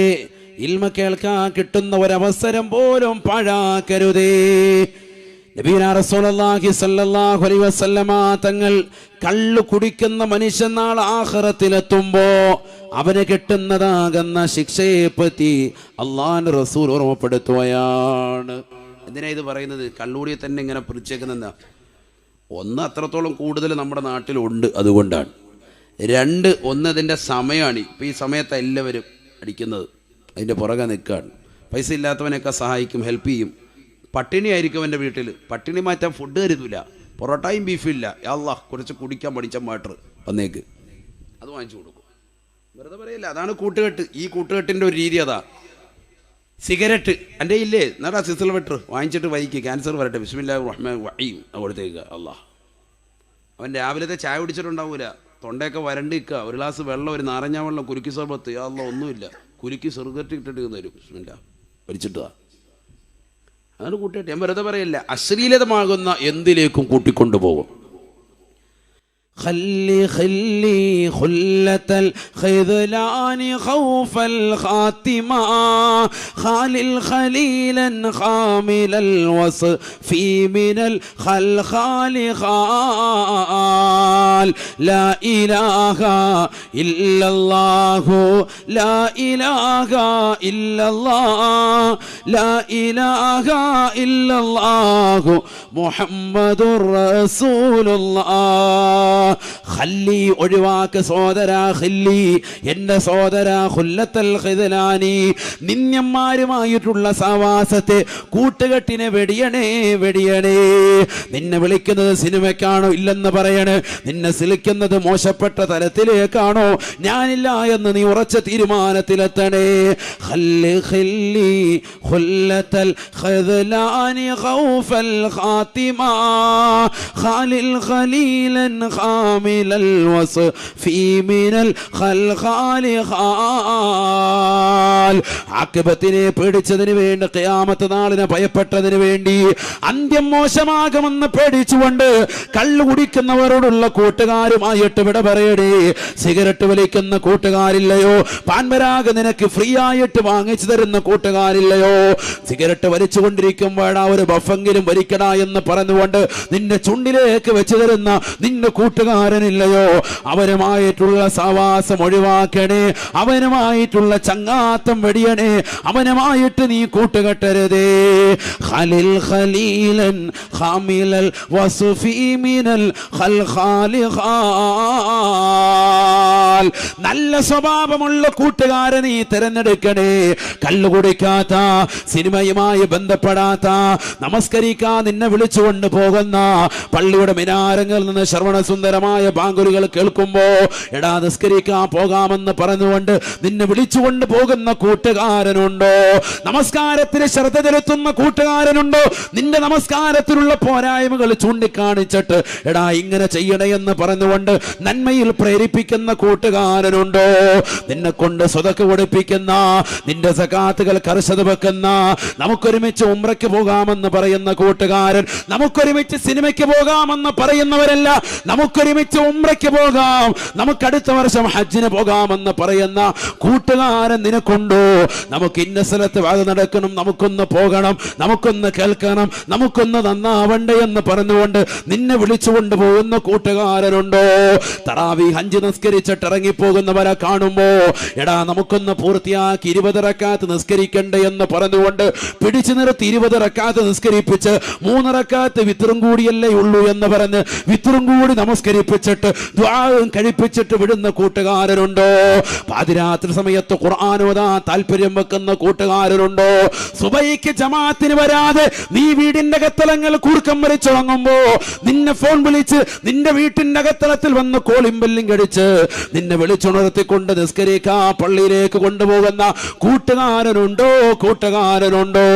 ഇൽമ കേൾക്കാൻ കിട്ടുന്ന ഒരവസരം പോലും പാഴാക്കരുതേ. നബിയുനാ റസൂലുള്ളാഹി സ്വല്ലല്ലാഹു അലൈഹി വസല്ലമ തങ്ങൾ കള്ളു കുടിക്കുന്ന മനുഷ്യൻ നാളെ ആഖിറത്തിലെത്തുമ്പോൾ അവന് കിട്ടുന്നതാകുന്ന ശിക്ഷയെപ്പറ്റി അള്ളാഹുവിൻ്റെ റസൂൽ ഓർമ്മപ്പെടുത്തുകയാണ്. എന്തിനാ ഇത് പറയുന്നത്? കള്ളൂടിയെ തന്നെ ഇങ്ങനെ പിടിച്ചേക്കുന്ന ഒന്ന്, അത്രത്തോളം കൂടുതൽ നമ്മുടെ നാട്ടിലുണ്ട്, അതുകൊണ്ടാണ്. 2 അതിൻ്റെ സമയമാണ്. ഇപ്പോൾ ഈ സമയത്ത് എല്ലാവരും അടിക്കുന്നത്, അതിൻ്റെ പുറകെ നിൽക്കുകയാണ്. പൈസ ഇല്ലാത്തവനെയൊക്കെ സഹായിക്കും, ഹെൽപ്പ് ചെയ്യും. പട്ടിണി ആയിരിക്കും എൻ്റെ വീട്ടിൽ, പട്ടിണി മാറ്റാൻ ഫുഡ് കരുതൂല, പൊറോട്ടയും ബീഫും ഇല്ല. അല്ലാഹ് കുറച്ച് കുടിക്കാൻ പഠിച്ച വാട്ടർ വന്നേക്ക്, അത് വാങ്ങിച്ചു കൊടുക്കും. വെറുതെ പറയില്ല, അതാണ് കൂട്ടുകെട്ട്. ഈ കൂട്ടുകെട്ടിൻ്റെ ഒരു രീതി അതാ. സിഗരറ്റ് എൻ്റെ ഇല്ലേ, എന്നാടാ സിസിൽ വെട്ടർ വാങ്ങിച്ചിട്ട് വൈക്ക്, ക്യാൻസർ വരട്ടെ, ബിസ്മില്ലാഹിർ റഹ്മാനിർ റഹീം കൊടുത്തേക്കുക. അല്ലാഹ് അവൻ രാവിലത്തെ ചായ കുടിച്ചിട്ടുണ്ടാവൂല, തൊണ്ടയൊക്കെ വരണ്ട് നിൽക്കുക, ഒരു ഗ്ലാസ് വെള്ളം, ഒരു നാരങ്ങ വെള്ളം, കുലുക്കി സർബത്ത്, അല്ലാഹ് ഒന്നുമില്ല, കുലുക്കി സിഗരറ്റ് ഇട്ടിട്ട് തരും, ബിസ്മില്ലാ വലിച്ചിട്ടുക. അതാണ് കൂട്ടുകെട്ട്. ഞാൻ വെറുതെ പറയില്ല, അശ്ലീലതമാകുന്ന എന്തിലേക്കും കൂട്ടിക്കൊണ്ടുപോകും. خلي خلة الخذلان خوف الخاتمة خالل خليلا خامل الوصف من الخلخال خال لا إله إلا الله لا إله إلا الله لا إله إلا الله മുഹമ്മദുർ റസൂലുള്ളാഹ്. ഖല്ലി ഒഴിവാക്ക് സോദരാ, ഖല്ലി എന്റെ സോദരാ, ഖുല്ലത്തൽ ഖിദ്ലാനി നിന്യന്മാരുമായിട്ടുള്ള സഹവാസത്തെ, കൂട്ടുകെട്ടിനെ വെടിയണേ, വെടിയണേ. നിന്നെ വിളിക്കുന്നത് സിനിമയ്ക്കാണോ? ഇല്ലെന്ന് പറയണേ. നിന്നെ സിലിക്കുന്നത് മോശപ്പെട്ട തലത്തിലേക്കാണോ? ഞാനില്ല എന്ന് നീ ഉറച്ച തീരുമാനത്തിലെത്തണേ. ഖല്ലി ഖല്ലി ഖുല്ലത്തൽ ഖിദ്ലാനി ഖൗഫൽ ഖാതിമ ഖാലിൽ ഖലീലൻ ഖാമിലൽ വസ്ഫി മിനൽ ഖൽഖാലി ഖാൽ. ആഖിബത്തിനെ പേടിച്ചതിന് വേണ്ടി, ഖിയാമത്ത് നാളിനെ ഭയപ്പെട്ടതിന് വേണ്ടി, അന്ത്യം മോശമാകുമെന്ന് പേടിച്ചുകൊണ്ട് കള്ളു കുടിക്കുന്നവരോടുള്ള കൂട്ടുകാരുമായിട്ട് വിട പറയണേ. സിഗരറ്റ് വലിക്കുന്ന കൂട്ടുകാരില്ലയോ? പാൻപരാഗ് നിനക്ക് ഫ്രീ ആയിട്ട് വാങ്ങിച്ചു തരുന്ന കൂട്ടുകാരില്ലയോ? സിഗരറ്റ് വലിച്ചുകൊണ്ടിരിക്കുമ്പോഴാ ഒരു ബഫെങ്കിലും വലിക്കടാ എന്ന് പറഞ്ഞുകൊണ്ട് നിന്റെ ചുണ്ടിലേക്ക് വെച്ചു തരുന്ന നിന്റെ കൂട്ടുകാരനില്ലയോ? അവനുമായിട്ടുള്ള സഹവാസം ഒഴിവാക്കണേ. അവനുമായിട്ടുള്ള ചങ്ങാത്തം വെടിയണേ. അവനുമായിട്ട് നീ കൂട്ടുകെട്ടരുതേ. ഖലിൽ ഖലീലൻ ഖാമിലൽ വസ്ഫി മിനൽ ഖൽഖാലി ഖാൽ. നല്ല സ്വഭാവമുള്ള കൂട്ടുകാരെ നീ തിരഞ്ഞെടുക്കണേ. കള്ളു കുടിക്കാത്ത, സിനിമയുമായി ബന്ധപ്പെടാത്ത, നമസ്കരിക്കാൻ നിന്നെ വിളിച്ചുകൊണ്ട് പോകുന്ന, പള്ളിയുടെ മിനാരങ്ങളിൽ നിന്ന് ശ്രവണസുന്ദരമായ ബാങ്കുലുകൾ കേൾക്കുമ്പോ എടാ നിസ്കരിക്കാൻ പോകാമെന്ന് പറഞ്ഞുകൊണ്ട് നിന്നെ വിളിച്ചുകൊണ്ട് പോകുന്ന കൂട്ടുകാരനുണ്ടോ? നമസ്കാരത്തിന് ശ്രദ്ധ ചെലുത്തുന്ന കൂട്ടുകാരനുണ്ടോ? നിന്റെ നമസ്കാരത്തിലുള്ള പോരായ്മകൾ ചൂണ്ടിക്കാണിച്ചിട്ട് എടാ ഇങ്ങനെ ചെയ്യണേ എന്ന് പറഞ്ഞുകൊണ്ട് നന്മയിൽ പ്രേരിപ്പിക്കുന്ന കൂട്ടുകാരനുണ്ടോ? നിന്നെ കൊണ്ട് സ്വതക്ക് കൊടുപ്പിക്കുന്ന, നിന്റെ സകാത്തുകൾ കർശത വെക്കുന്ന, നമുക്കൊരുമിച്ച് ഉംറയ്ക്ക് പോകാമെന്ന് പറയുന്ന കൂട്ടുകാരൻ, നമുക്കൊരുമിച്ച് സിനിമയ്ക്ക് പോകാമെന്ന് പറയുന്നവരല്ല, നമുക്കൊരുമിച്ച് ഉംറയ്ക്ക് പോകാം, നമുക്കടുത്ത വർഷം ഹജ്ജിന് പോകാമെന്ന് പറയുന്ന കൂട്ടുകാരൻ നിനക്കുണ്ടോ? നമുക്ക് ഇന്ന സ്ഥലത്ത് വാത് നടക്കണം, നമുക്കൊന്ന് പോകണം, നമുക്കൊന്ന് കേൾക്കണം, നമുക്കൊന്ന് നന്നാവണ്ടേ എന്ന് പറഞ്ഞുകൊണ്ട് നിന്നെ വിളിച്ചുകൊണ്ട് പോകുന്ന കൂട്ടുകാരനുണ്ടോ? തറാവീഹ് 5 നിസ്കരിച്ചിട്ട് ഇറങ്ങിപ്പോകുന്നവരെ കാണുമ്പോ എടാ നമുക്കൊന്ന് പൂർത്തിയാക്കി 20 റക്അത്ത് നിസ്കരിക്കണ്ടേ എന്ന് പറഞ്ഞുകൊണ്ട് പിടിച്ചു നിർത്തി 20 റക്അത്ത് നിസ്കരിപ്പിച്ച് 3 റക്അത്ത് വിത്റും കൂടിയല്ലേ ഉള്ളൂ എന്ന് പറഞ്ഞ് വിത്റും കൂടി നമസ്കരിപ്പിച്ചിട്ട് ദുആവും കഴിപ്പിച്ചിട്ട് വിടുന്ന കൂട്ടുകാരനുണ്ടോ? പാതിരാത്രി സമയത്ത് ഖുർആൻ ഓതാൻ താല്പര്യം വെക്കുന്ന കൂട്ടുകാരനുണ്ടോ? സുബഹിക്ക് ജമാഅത്തിന് വരാതെ നീ വീടിന്റെ അകത്തളങ്ങൾ കൂർക്കം വരച്ചുറങ്ങുമ്പോ നിന്നെ ഫോൺ വിളിച്ച് നിന്റെ വീട്ടിന്റെ അകത്തളത്തിൽ വന്ന് കോളിംബെല്ലും കടിച്ച് നിന്നെ വിളിച്ചുണർത്തിക്കൊണ്ട് നിസ്കരിക്കാ പള്ളിയിലേക്ക് കൊണ്ടുപോകുന്ന കൂട്ടുകാരനുണ്ടോ? കൂട്ടുകാരനുണ്ടോ?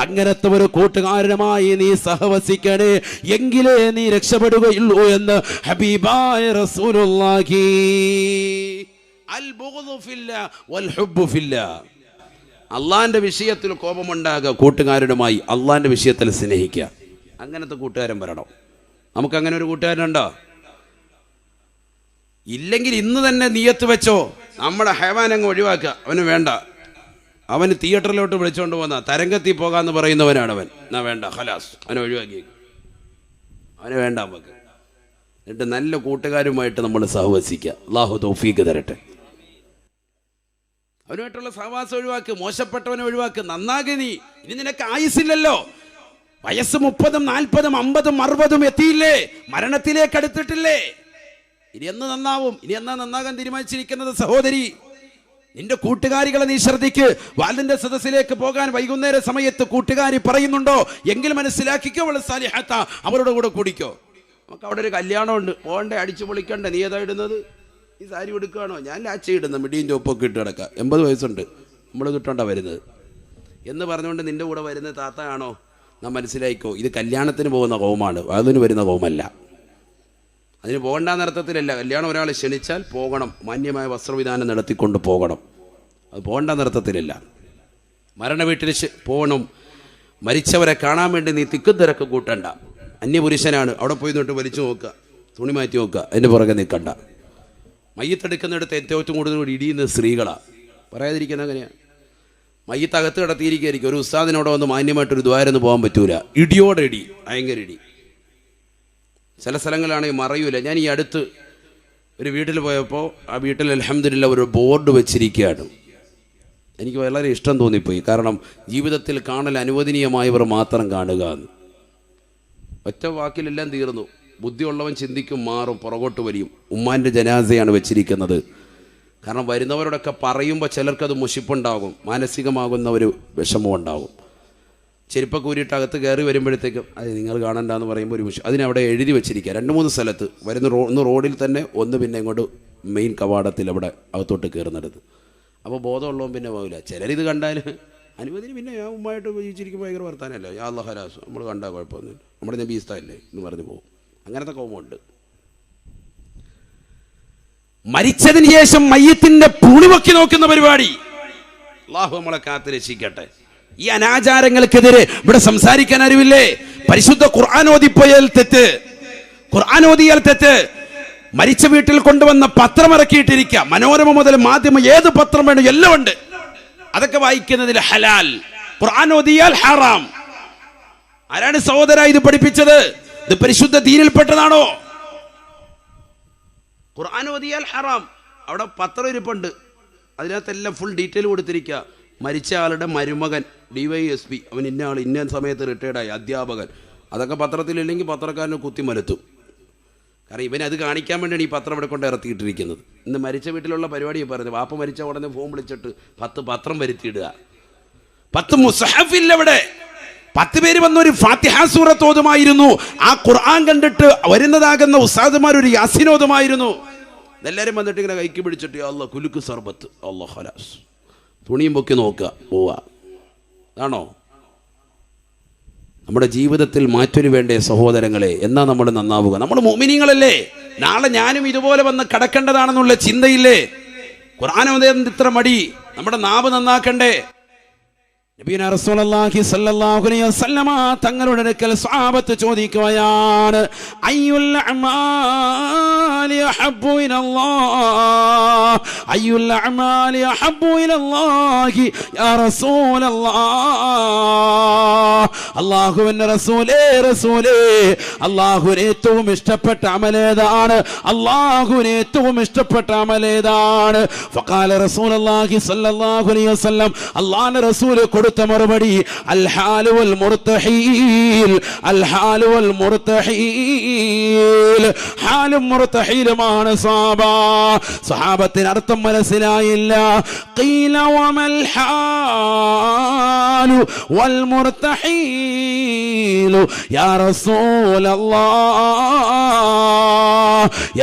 അങ്ങനത്തെ ഒരു കൂട്ടുകാരനുമായി നീ സഹവസിക്കണേ, എങ്കിലേ നീ രക്ഷപ്പെടുകയുള്ളൂ എന്ന് ഹബീബായ റസൂലുള്ളാഹി. അൽ ബുഗ്ദു ഫില്ലാഹ് വൽ ഹുബ്ബു ഫില്ലാഹ്. അള്ളാന്റെ വിഷയത്തിൽ കോപമുണ്ടാകുക, കൂട്ടുകാരനുമായി അള്ളാന്റെ വിഷയത്തിൽ സ്നേഹിക്കുക. അങ്ങനത്തെ കൂട്ടുകാരൻ വരണം. നമുക്കങ്ങനെ ഒരു കൂട്ടുകാരനുണ്ടോ? ഇല്ലെങ്കിൽ ഇന്ന് തന്നെ നിയത്ത് വെച്ചോ, നമ്മുടെ ഹൈവാനങ്ങ് ഒഴിവാക്കുക. അവന് വേണ്ട, അവന് തിയേറ്ററിലോട്ട് വിളിച്ചുകൊണ്ട് പോന്ന തരംഗത്തിൽ പോകാമെന്ന് പറയുന്നവനാണ് അവൻ. എന്നാ വേണ്ട, ഖലാസ്, അവനെ ഒഴിവാക്കി, അവന് വേണ്ട നമുക്ക്. എന്നിട്ട് നല്ല കൂട്ടുകാരുമായിട്ട് നമ്മൾ സഹവസിക്കുക. അല്ലാഹു തൗഫീഖ് തരട്ടെ. അവനുമായിട്ടുള്ള സഹവാസം ഒഴിവാക്ക്, മോശപ്പെട്ടവനെ ഒഴിവാക്ക്, നന്നാകെ നീ. ഇനി നിനക്ക് ആയുസില്ലല്ലോ, വയസ്സ് 30, 40, 50, 60 എത്തിയില്ലേ, മരണത്തിലേക്ക് അടുത്തിട്ടില്ലേ. ഇനി എന്ന് നന്നാവും? ഇനി എന്നാ നന്നാകാൻ തീരുമാനിച്ചിരിക്കുന്നത്? സഹോദരി, നിന്റെ കൂട്ടുകാരികളെ നീ ശ്രദ്ധിക്ക്. വാലിന്റെ സദസ്സിലേക്ക് പോകാൻ വൈകുന്നേര സമയത്ത് കൂട്ടുകാരി പറയുന്നുണ്ടോ എങ്കിൽ മനസ്സിലാക്കിക്കോ, അവൾ സാലിഹത്ത, അവരുടെ കൂടെ കൂടിക്കോ. നമുക്ക് അവിടെ ഒരു കല്യാണമുണ്ട്, പോകണ്ടേ, അടിച്ചു പൊളിക്കണ്ടേ? നീ ഏതാ ഇടുന്നത്? ഈ സാരി എടുക്കുകയാണോ? ഞാൻ ലാച്ച ഇടുന്ന മിടിയും ചോപ്പൊക്കെ ഇട്ട് കിടക്കുക, 80 വയസ്സുണ്ട്, നമ്മൾ കിട്ടണ്ട വരുന്നത് എന്ന് പറഞ്ഞുകൊണ്ട് നിന്റെ കൂടെ വരുന്ന താത്തയാണോ? നാം മനസ്സിലായിക്കോ, ഇത് കല്യാണത്തിന് പോകുന്ന കൗമാണ്, അതിന് വരുന്ന കൗമല്ല. അതിന് പോകണ്ടെന്ന അർത്ഥത്തിലല്ല. കല്യാണം ഒരാൾ ക്ഷണിച്ചാൽ പോകണം, മാന്യമായ വസ്ത്രവിധാനം നടത്തിക്കൊണ്ട് പോകണം, അത് പോകണ്ടെന്ന അർത്ഥത്തിലല്ല. മരണ വീട്ടിൽ പോകണം, മരിച്ചവരെ കാണാൻ വേണ്ടി നീ തിക്കും തിരക്ക് കൂട്ടണ്ട. അന്യപുരുഷനാണ്, അവിടെ പോയി നിന്നിട്ട് വലിച്ചു നോക്കുക, തുണി മാറ്റി നോക്കുക, അതിൻ്റെ പുറകെ നിൽക്കണ്ട. മയ്യത്തെടുക്കുന്നിടത്ത് ഏറ്റവും കൂടുതൽ ഇടിയുന്നത് സ്ത്രീകളാണ്. പറയാതിരിക്കുന്ന അങ്ങനെയാണ്. മയ്യത്തകത്ത് കിടത്തിയിരിക്കുകയായിരിക്കും, ഒരു ഉസ്താദിനോടെ വന്ന് മാന്യമായിട്ടൊരു ദ്വാരന്ന് പോകാൻ പറ്റൂല, ഇടിയോടെ ഇടി, ഭയങ്കര ഇടി. ചില സ്ഥലങ്ങളാണെങ്കിൽ മറയൂല. ഞാൻ ഈ അടുത്ത് ഒരു വീട്ടിൽ പോയപ്പോൾ ആ വീട്ടിൽ അൽഹംദുലില്ലാ ഒരു ബോർഡ് വെച്ചിരിക്കുകയാണ്. എനിക്ക് വളരെ ഇഷ്ടം തോന്നിപ്പോയി. കാരണം ജീവിതത്തിൽ കാണൽ അനുവദനീയമായവർ മാത്രം കാണുക എന്ന്. ഒറ്റ വാക്കിലെല്ലാം തീർന്നു. ബുദ്ധിയുള്ളവൻ ചിന്തിക്കും, മാറും, പുറകോട്ട് വലിയും. ഉമ്മാൻ്റെ ജനാസയാണ് വെച്ചിരിക്കുന്നത്. കാരണം വരുന്നവരോടൊക്കെ പറയുമ്പോൾ ചിലർക്കത് മുഷിപ്പുണ്ടാകും, മാനസികമാകുന്ന ഒരു വിഷമം ഉണ്ടാകും. ചെരുപ്പൊക്കെ ഊരിയിട്ട് അകത്ത് കയറി വരുമ്പോഴത്തേക്കും അത് നിങ്ങൾ കാണണ്ടെന്ന് പറയുമ്പോൾ ഒരു അതിനവിടെ എഴുതി വെച്ചിരിക്കുക 2-3 സ്ഥലത്ത് വരുന്ന ഒന്ന് റോഡിൽ തന്നെ, ഒന്ന് പിന്നെ ഇങ്ങോട്ട് മെയിൻ കവാടത്തിൽ അവിടെ അകത്തോട്ട് കയറുന്നിടത്ത്. അപ്പോൾ ബോധമുള്ളവൻ പിന്നെ പോകില്ല. ചിലരിത് കണ്ടാൽ അനുമതിന് പിന്നെ ഞാൻ ഉമ്മായിട്ട് ജീവിച്ചിരിക്കുമ്പോൾ ഭയങ്കര വർത്താനമല്ല, യാ അല്ലാഹ് ഹലാസ് നമ്മൾ കണ്ടാൽ കുഴപ്പമൊന്നുമില്ല, നമ്മുടെ നബി ഇസ്താല്ലേ എന്ന് പറഞ്ഞ് പോകും. അങ്ങനത്തെ കോപമുണ്ട്. മരിച്ചതിന് ശേഷം മയ്യത്തിന്റെ പുളിവൊക്കി നോക്കുന്ന പരിപാടി, അല്ലാഹു നമ്മളെ കാത്ത് രക്ഷിക്കട്ടെ. ഈ അനാചാരങ്ങൾക്കെതിരെ ഇവിടെ സംസാരിക്കാൻ അറിവില്ലേ? പരിശുദ്ധ ഖുർആൻ ഓതിപ്പോയാൽ തെറ്റ്, ഖുർആൻ ഓതിയാൽ തെറ്റ്. മരിച്ച വീട്ടിൽ കൊണ്ടുവന്ന പത്രം ഇറക്കിയിട്ടിരിക്കുക, മനോരമ മുതൽ മാധ്യമം ഏത് പത്രം വേണം എല്ലാം ഉണ്ട്. അതൊക്കെ വായിക്കുന്നതിൽ ഹലാൽ, ഖുർആൻ ഓതിയാൽ ഹറാം. ആരാണ് സഹോദര ഇത് പഠിപ്പിച്ചത്? ഇത് പരിശുദ്ധ ദീനിൽപ്പെട്ടതാണോ? ഖുർആൻ ഓതിയാൽ ഹറാം. അവിടെ പത്രം ഇരിപ്പുണ്ട്, അതിനകത്തെല്ലാം ഫുൾ ഡീറ്റെയിൽ കൊടുത്തിരിക്കുക. മരിച്ച ആളുടെ മരുമകൻ DYSP, അവൻ ഇന്ന ആൾ ഇന്ന സമയത്ത് റിട്ടയർഡായി, അധ്യാപകൻ. അതൊക്കെ പത്രത്തിലില്ലെങ്കിൽ പത്രക്കാരനെ കുത്തിമലത്തും. കാരണം ഇവനത് കാണിക്കാൻ വേണ്ടിയാണ് ഈ പത്രം ഇവിടെ കൊണ്ട് ഇറത്തിയിട്ടിരിക്കുന്നത്. ഇന്ന് മരിച്ച വീട്ടിലുള്ള പരിപാടിയെ പറഞ്ഞു, വാപ്പ മരിച്ച ഉടനെ ഫോൺ വിളിച്ചിട്ട് 10 പത്രം വരുത്തിയിടുക. 10 മുസ്ഹഫില്ല ഇവിടെ. 10 പേര് വന്നൊരു ഫാത്തിഹ സൂറത്ത് ഓതുമായിരുന്നു. ആ ഖുർആൻ കണ്ടിട്ട് വരുന്നതാകുന്ന ഉസ്താദുമാർ ഒരു യാസീൻ ഓതുമായിരുന്നു. എല്ലാവരും വന്നിട്ട് ഇങ്ങനെ കൈക്ക് പിടിച്ചിട്ട് അല്ലാഹ് കുലുക്ക് സർബത്ത്, അല്ലാഹ് ഖലാസ്, തുണിയും പൊക്കി നോക്കുക, പോവുക. അതാണോ നമ്മുടെ ജീവിതത്തിൽ മാറ്റൊരു വേണ്ടേ സഹോദരങ്ങളെ? എന്നാ നമ്മൾ നന്നാവുക? നമ്മൾ മുഅ്മിനീങ്ങളല്ലേ? നാളെ ഞാനും ഇതുപോലെ വന്ന് കടക്കേണ്ടതാണെന്നുള്ള ചിന്തയില്ലേ? ഖുർആൻ ഓതാൻ ഇത്ര മടി? നമ്മുടെ നാവ് നന്നാക്കണ്ടേ? നബിയുനാ റസൂലുള്ളാഹി സ്വല്ലല്ലാഹു അലൈഹി വസല്ലമ തങ്ങളുടെ അടുക്കൽ സ്വഹാബത്ത് ചോദിക്കുകയാണ്, അയ്യുൽ അഅമാലി അഹബ്ബു ഇലല്ലാഹ്, അയ്യുൽ അഅമാലി അഹബ്ബു ഇലല്ലാഹി യാ റസൂലല്ലാഹ്. അല്ലാഹുവിന്റെ റസൂലേ, റസൂലേ, അല്ലാഹുവിന് ഏറ്റവും ഇഷ്ടപ്പെട്ട അമലേതാണ്? അല്ലാഹുവിന് ഏറ്റവും ഇഷ്ടപ്പെട്ട അമലേതാണ്? ഫഖാല റസൂലുള്ളാഹി സ്വല്ലല്ലാഹു അലൈഹി വസല്ലം, അല്ലാഹുവിന്റെ റസൂൽ കൊടുത്ത മറുപടി, അൽ ഹാലു വൽ മുർതഹീൽ, അൽ ഹാലു വൽ മുർതഹീൽ. ഹാലും മുർതഹീലുമാണ് സ്വഹാബത്തിന് അർത്ഥം മനസ്സിലായില്ല. ഖീല വമൽ ഹാലു വൽ മുർതഹീൽ യാ റസൂലല്ലാഹ്.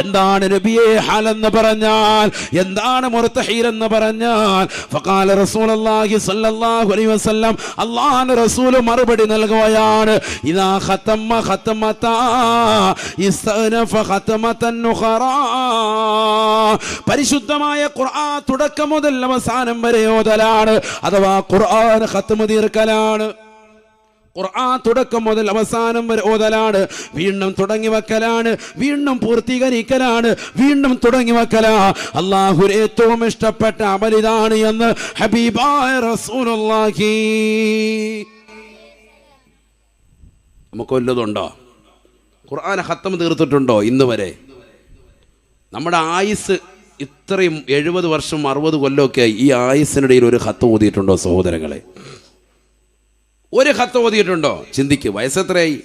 എന്താണ് നബിയെ ഹാൽ എന്ന് പറഞ്ഞാൽ? എന്താണ് മുർതഹീൽ എന്ന് പറഞ്ഞാൽ? ഫഖാല റസൂലുള്ളാഹി സ്വല്ലല്ലാഹു അലൈഹി വസല്ലം, അല്ലാഹുവിന്റെ റസൂൽ മറുപടി നൽകുകയാണ്, ഇദാ ഖതമ ഖതമതാ ഇസ്തനഫ ഖതമതൻ ഉഖറാ. പരിശുദ്ധമായ ഖുർആൻ തുടക്കം മുതൽ അവസാനം വരെ ഓതലാണ്, അഥവാ ഖുർആൻ ഖത്മ തീർക്കലാണ്. ഖുർആൻ തുടക്കം മുതൽ അവസാനം വരെ ഓതലാണ്, വീണ്ടും തുടങ്ങി വെക്കലാണ്, വീണ്ടും പൂർത്തീകരിക്കലാണ്, വീണ്ടും തുടങ്ങി വെക്കലാ. അല്ലാഹുവിന് ഏറ്റവും ഇഷ്ടപ്പെട്ട അമലിതാണ് എന്ന് ഹബീബായ റസൂലുള്ളാഹി. നമുക്ക് വല്ലതുണ്ടോ? ഖുർആൻ ഖത്മ തീർത്തിട്ടുണ്ടോ ഇന്ന് വരെ? നമ്മുടെ ആയുസ് ഇത്രയും 70 വർഷം 60 കൊല്ലമൊക്കെ ആയി. ഈ ആയുസിനിടയിൽ ഒരു ഖത്മ ഓതിയിട്ടുണ്ടോ സഹോദരങ്ങളെ? ഒരു ഖത്ത് ഓതിയിട്ടുണ്ടോ? ചിന്തിക്ക്, വയസ്സെത്രയായി?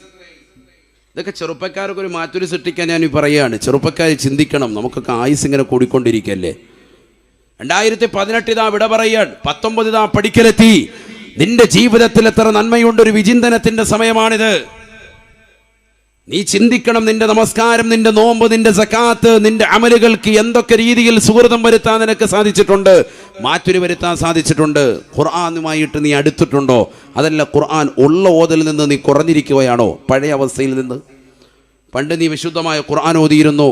ഇതൊക്കെ ചെറുപ്പക്കാർക്ക് ഒരു മാറ്റൊരു സൃഷ്ടിക്കാൻ ഞാൻ പറയുകയാണ്. ചെറുപ്പക്കാർ ചിന്തിക്കണം, നമുക്കൊക്കെ ആയുസ് ഇങ്ങനെ കൂടിക്കൊണ്ടിരിക്കല്ലേ. 2018 ഇതാ വിട പറയാൻ, 19 ഇതാ പഠിക്കലെത്തി. നിന്റെ ജീവിതത്തിൽ എത്ര നന്മയുണ്ടൊരു വിചിന്തനത്തിന്റെ സമയമാണിത്. നീ ചിന്തിക്കണം, നിന്റെ നമസ്കാരം, നിന്റെ നോമ്പ്, നിന്റെ സക്കാത്ത്, നിന്റെ അമലുകൾക്ക് എന്തൊക്കെ രീതിയിൽ സുഹൃതം വരുത്താൻ നിനക്ക് സാധിച്ചിട്ടുണ്ട്, മാറ്റൊരു വരുത്താൻ സാധിച്ചിട്ടുണ്ട്. ഖുർആനുമായിട്ട് നീ അടുത്തിട്ടുണ്ടോ? അതല്ല ഖുർആൻ ഉള്ള ഓതലിൽ നിന്ന് നീ കുറഞ്ഞിരിക്കുകയാണോ പഴയ അവസ്ഥയിൽ നിന്ന്? പണ്ട് നീ വിശുദ്ധമായ ഖുർആൻ ഓതിയിരുന്നു,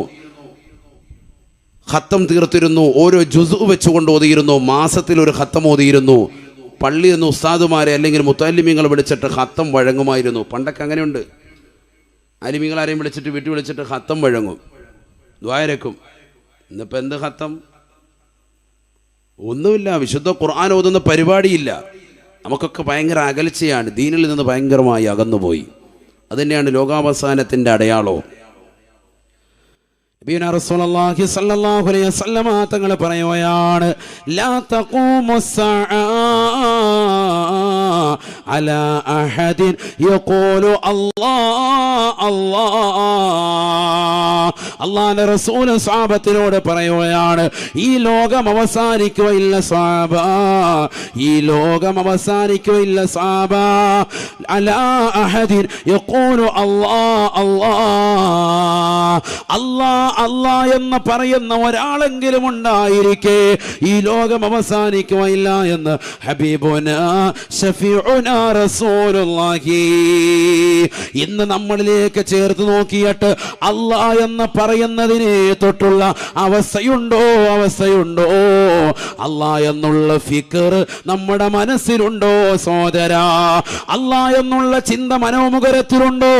ഖത്തം തീർത്തിരുന്നു, ഓരോ ജുസു വെച്ചുകൊണ്ട് ഓതിയിരുന്നു, മാസത്തിൽ ഒരു ഖത്തം ഓതിയിരുന്നു. പള്ളിയിൽ നിന്ന് ഉസ്താദുമാരെ അല്ലെങ്കിൽ മുത്തല്ലിമീങ്ങളെ വിളിച്ചിട്ട് ഖത്തം വഴങ്ങുമായിരുന്നു. പണ്ടൊക്കെ അങ്ങനെയുണ്ട്. അലിമീങ്ങളാരെയും വിളിച്ചിട്ട് വീട്ടിൽ വിളിച്ചിട്ട് ഖത്തം വഴങ്ങും, ദ്വാരക്കും. ഇന്നിപ്പോൾ എന്ത് ഖത്തം? ഒന്നുമില്ല. വിശുദ്ധ ഖുർആൻ ഓതുന്ന പരിപാടിയില്ല. നമുക്കൊക്കെ ഭയങ്കര അകൽച്ചയാണ്, ദീനിൽ നിന്ന് ഭയങ്കരമായി അകന്നുപോയി. അതുതന്നെയാണ് ലോകാവസാനത്തിൻ്റെ അടയാളവും. നബിയുനാ റസൂലുള്ളാഹി സ്വല്ലല്ലാഹു അലൈഹി വസല്ലമ തങ്ങൾ പറയുകയാണ്, ലാ തഖൂമു സ്സഅ അലാ അഹദിൻ യഖൂലു അല്ലാഹ് അല്ലാഹ്. അല്ലാഹുവിന്റെ റസൂൽ സ്വഹാബത്തിനോട് പറയുകയാണ്, ഈ ലോകം അവസാനിക്കുകയില്ല സ്വഹാബ, ഈ ലോകം അവസാനിക്കുകയില്ല സ്വഹാബ. അലാ അഹദിൻ യഖൂലു അല്ലാഹ് അല്ലാഹ്, അല്ലാഹ് അല്ലാഹ് എന്ന് പറയുന്ന ഒരാളെങ്കിലും ഉണ്ടായിരിക്കെ ഈ ലോകം അവസാനിക്കുകയില്ല എന്ന് ഹബീബുനാ ശഫീഉനാ റസൂലുള്ളാഹി. ഇന്ന് നമ്മളിലേക്ക് ചേർത്ത് നോക്കിയിട്ട് അല്ലാഹ് എന്ന് പറയുന്നതിനെ തൊട്ടുള്ള അവസ്ഥയുണ്ടോ? അവസ്ഥയുണ്ടോ? അല്ലാഹ് എന്നുള്ള ഫിക്ർ നമ്മുടെ മനസ്സിലുണ്ടോ സോദരാ? അല്ലാഹ് എന്നുള്ള ചിന്ത മനോമുഖരത്തിലുണ്ടോ?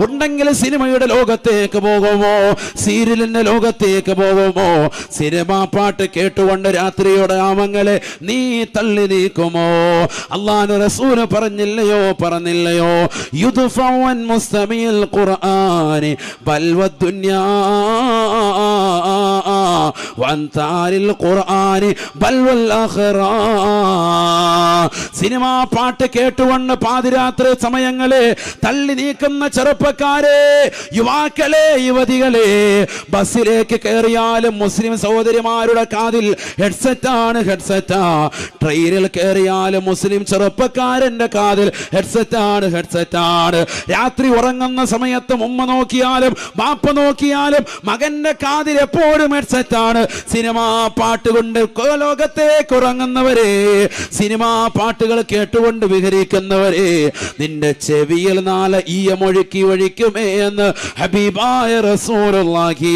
ഉണ്ടെങ്കിൽ സിനിമയുടെ ലോകത്തേക്ക് പോകുമോ? സീരിയലിന്റെ ലോകത്തേക്ക് പോകുമോ? സിനിമാ പാട്ട് കേട്ടുകൊണ്ട് രാത്രിയുടെ ആമങ്ങളെ നീ തള്ളി നീക്കുമോ? അല്ലാഹുവിന്റെ റസൂൽ പറഞ്ഞില്ലയോ? പറഞ്ഞില്ലയോ? യുദ്ഫഉൻ മുസ്തമിൽ ഖുർആനി ബൽ വദ്ദുനിയാ വൻതാരിൽ ഖുർആനി ബൽ വൽ ആഖിറ. സിനിമാ പാട്ട് കേട്ടുകൊണ്ട് പാതിരാത്രി സമയങ്ങളെ തള്ളി നീക്കുന്ന ചെറുപ്പക്കാരെ, യുവാക്കളെ, യുവതികളെ, ബസ്സിലേക്ക് കയറിയാലും മുസ്ലിം സഹോദരിമാരുടെ കാതിൽ ഹെഡ്സെറ്റാണ്, ഹെഡ്സെറ്റാ. ട്രെയിനിൽ കയറിയാലും മുസ്ലിം ചെറുപ്പക്കാരന്റെ കാതിൽ ഹെഡ്സെറ്റാണ്, ഹെഡ്സെറ്റാണ്. രാത്രി ഉറങ്ങുന്ന സമയത്ത് ഉമ്മ നോക്കിയാലും ബാപ്പ നോക്കിയാലും മകന്റെ കാതിൽ എപ്പോഴും ഹെഡ്സെറ്റാണ്. സിനിമാ പാട്ട് കൊണ്ട് ലോകത്തേക്ക് ഉറങ്ങുന്നവരെ, സിനിമാ പാട്ടുകൾ കേട്ടുകൊണ്ട് വിഹരിക്കുന്നവരെ, നിന്റെ ചെവിയിൽ നാളെ ഈയമൊഴുക്കി ഒഴിക്കുമേ എന്ന് ഹബീബായ റസൂലുള്ളാഹി.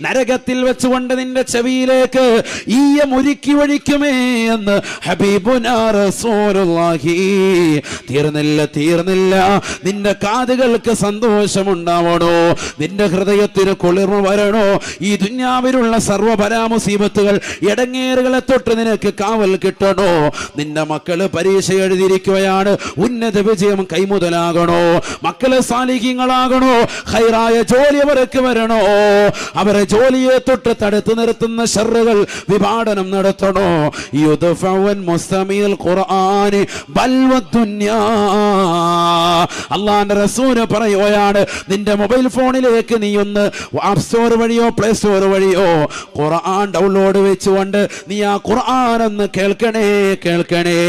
നരകത്തിൽ വെച്ചുകൊണ്ട് നിന്റെ ചെവിയിലേക്ക് ഈയമൊഴുക്കി ഒഴിക്കുമേ എന്ന് ഹബീബുനാ റസൂലുള്ളാഹി. തീർന്നില്ല, തീർന്നില്ല. നിന്റെ കാതുകൾക്ക് സന്തോഷമുണ്ടാവണോ? നിന്റെ ഹൃദയത്തിന് കുളിർമ വരണോ? ഈ ദുനിയാവിലുള്ള സർവ്വപരാമുസീബത്തുകൾ, ഇടങ്ങേറുകളെ തൊട്ട് നിനക്ക് കാവൽ കിട്ടണോ? നിന്റെ മക്കള് പരീക്ഷ എഴുതിയിരിക്കുകയാണ്, ഉന്നത വിജയം കൈമുതലാകണോ? മക്കള് സാലിഹീങ്ങളാകണോ? ഖൈറായ ജോലി അവർക്ക് വരണോ? അവരെ ജോലിയെ തൊട്ട് തടുത്തു നിർത്തുന്ന ശർറുകൾ വിഭാടനം നടത്തണോ? യുദ്ഫഉൻ മുസ്തമിൽ ഖുർആനി ബൽ വദ്ദുനിയാ. അല്ലാഹുവിന്റെ റസൂൽ പറയുകയാണ്, നിന്റെ മൊബൈൽ ഫോണിലേക്ക് നീ ഒന്ന് ആപ്പ് സ്റ്റോർ വഴിയോ പ്ലേ സ്റ്റോർ വഴിയോ ഖുർആൻ ഡൗൺലോഡ് വെച്ചുകൊണ്ട് നീ ആ ഖുർആൻ ഒന്ന് കേൾക്കണേ, കേൾക്കണേ.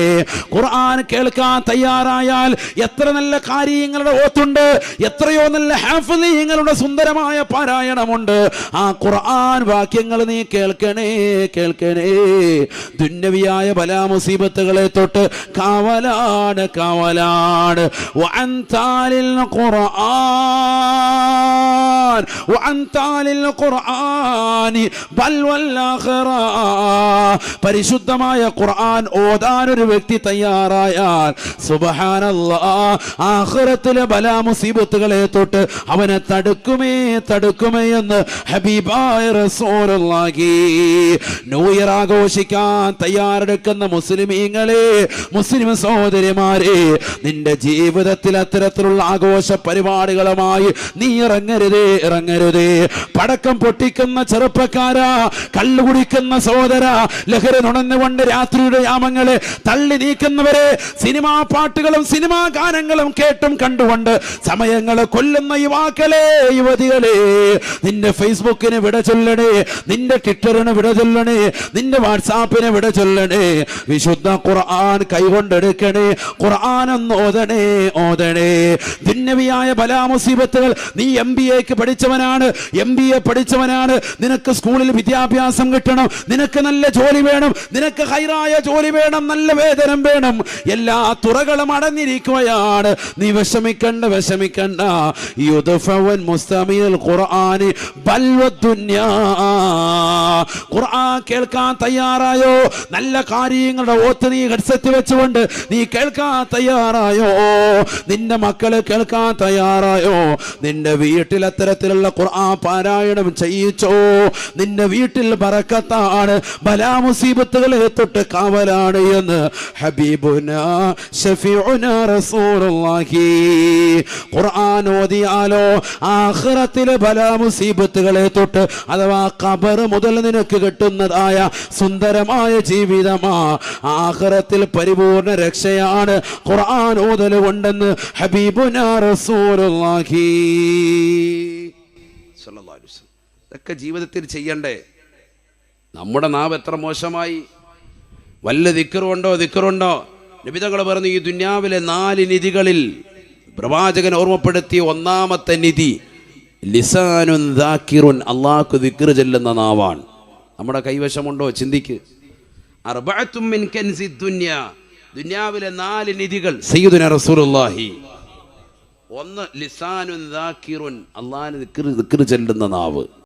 ഖുർആൻ കേൾക്കാൻ തയ്യാറായാൽ എത്ര നല്ല കാര്യങ്ങളുടെ ഓത്തുണ്ട്, എത്രയോ നല്ല ഹാഫിളീങ്ങളുടെ സുന്ദരമായ പാരായണമുണ്ട്. ആ ഖുർആൻ വാക്യങ്ങൾ നീ കേൾക്കണേ, കേൾക്കണേ. ദുന്യവിയായ ബലാമുസീബത്തുകളെ തൊട്ട് കാവലാണ്, കാവലാണ്. വഅൻതാലിൽ ഖുർആൻ വഅൻതാലിൽ ഖുർആനി ബൽ വൽ ആഖിറ. പരിശുദ്ധമായ ഖുർആൻ ഓതാൻ ഒരു വ്യക്തി തയ്യാറായാൽ സുബ്ഹാനല്ലാഹ്, ആഖിറത്തിലെ ബലാമുസീബത്തുകളെ തൊട്ട് അവനെ തടുക്കുമേ, തടുക്കുമേ എന്ന് ഹബീബായ റസൂലുള്ളാഹി. ന്യൂ ഇയർ ആഘോഷിക്കാൻ തയ്യാറെടുക്കുന്ന മുസ്ലിമീങ്ങളെ, മുസ്ലിം സഹോദരിമാരെ, നിന്റെ ജീവിതത്തിൽ അത്തരത്തിലുള്ള ആഘോഷ പരിപാടികളുമായി നീ ഇറങ്ങരുതേ, ഇറങ്ങരുതേ. പടക്കം പൊട്ടിക്കുന്ന ചെറുപ്പക്കാരാ, കള്ളു കുടിക്കുന്ന സഹോദര, ലഹരി നുണഞ്ഞുകൊണ്ട് രാത്രിയുടെ യാമങ്ങളെ തള്ളി നീക്കുന്നവരെ, സിനിമാ പാട്ടുകളും സിനിമാ ഗാനങ്ങളും കേട്ടും കണ്ടുകൊണ്ട് സമയങ്ങളെ കൊല്ലുന്ന യുവാക്കളെ, യുവതികളെ, നിന്റെ ഫേസ്ബുക്കിന് വിട ചൊല്ലണേ, നിന്റെ ട്വിറ്ററിന് വിട ചൊല്ലണേ, നിന്റെ വാട്സാപ്പിന് വിട ചൊല്ലണേ. വിശുദ്ധ ഖുർആൻ കൈകൊണ്ടെടുക്കണേ, ഖുർആൻ ഒന്ന് ഓതണേ, ഓതണേ. ദുന്യവിയായ ബലാമുസീബത്തുകൾ, നീ MBA പഠിച്ചവനാണ്, MBA പഠിച്ചവനാണ്, നിനക്ക് സ്കൂളിൽ വിദ്യാഭ്യാസം കിട്ടണം, നിനക്ക് നല്ല ജോലി വേണം, നിനക്ക് ഹൈറായ ജോലി വേണം, നല്ല വേതനം വേണം, എല്ലാ തുറകളും അടഞ്ഞിരിക്കുകയാണ്. നീ വിഷമിക്കണ്ട, വിഷമിക്കണ്ട. യുദ്ഫഉൻ മുസ്തമിൽ ഖുർആനി ബൽ വദ്ദുനിയാ. ഖുർആൻ കേൾക്കാൻ തയ്യാറായോ? നല്ല കാര്യങ്ങളുടെ ഓത്ത് നീ ഹെഡ്സെറ്റ് വെച്ചുകൊണ്ട് നീ കേൾക്കാൻ തയ്യാറായോ? നിന്റെ മക്കള് കേൾക്കാൻ തയ്യാറായോ? നിന്റെ വീട്ടിൽ അത്തരത്തിലുള്ള ഖുർആൻ പാരായണം ചെയ്യിച്ചോ? നിന്റെ വീട്ടിൽ ബറക്കത്താണ്, ബലാമുസീബത്തുകളെ തൊട്ട് കാവലാണ് എന്ന് ഹബീബുനാ ഷഫീഉനാ റസൂലുള്ളാഹി. ഖുർആൻ ഓതിയാലോ ആഖിറത്തിലെ ബലാ മുസീബത്തുകളെ തൊട്ട് അഥവാ ഖബർ മുതൽ നിനക്ക് കിട്ടുന്നതായ സുന്ദരമായ ജീവിതമാ, ആഖിറത്തിൽ പരിപൂർണ രക്ഷയാണ് ഖുർആൻ ഓതൽ കൊണ്ടെന്ന് ഹബീബുനാ റസൂലുള്ളാഹി സ്വല്ലല്ലാഹു അലൈഹി വസല്ലം. ഇതൊക്കെ ജീവിതത്തിൽ ചെയ്യണ്ടേ? നമ്മുടെ നാവ് എത്ര മോശമായി! വല്ല ദിക്റുണ്ടോ? നബി തങ്ങൾ പറഞ്ഞു, ഈ ദുനിയാവിലെ 4 നിധികളിൽ പ്രവാചകൻ ഓർമ്മപ്പെടുത്തിയ ഒന്നാമത്തെ നിധി ലിസാനുൻ ദാക്കിറുൻ, അല്ലാഹു ദിക്ർ ചൊല്ലുന്ന നാവാണ്. നമ്മുടെ കൈവശമുണ്ടോ? ചിന്തിക്ക്. അർബഅത്തും മിൻ കൻസി ദുനിയ, ദുനിയാവിലെ 4 നിധികൾ സയ്യിദുനാ റസൂലുള്ളാഹി. ഒന്ന് ലിസാനുൻ ദാക്കിറുൻ, അല്ലാഹുവിനെ ദിക്ർ ചൊല്ലുന്ന നാവ്.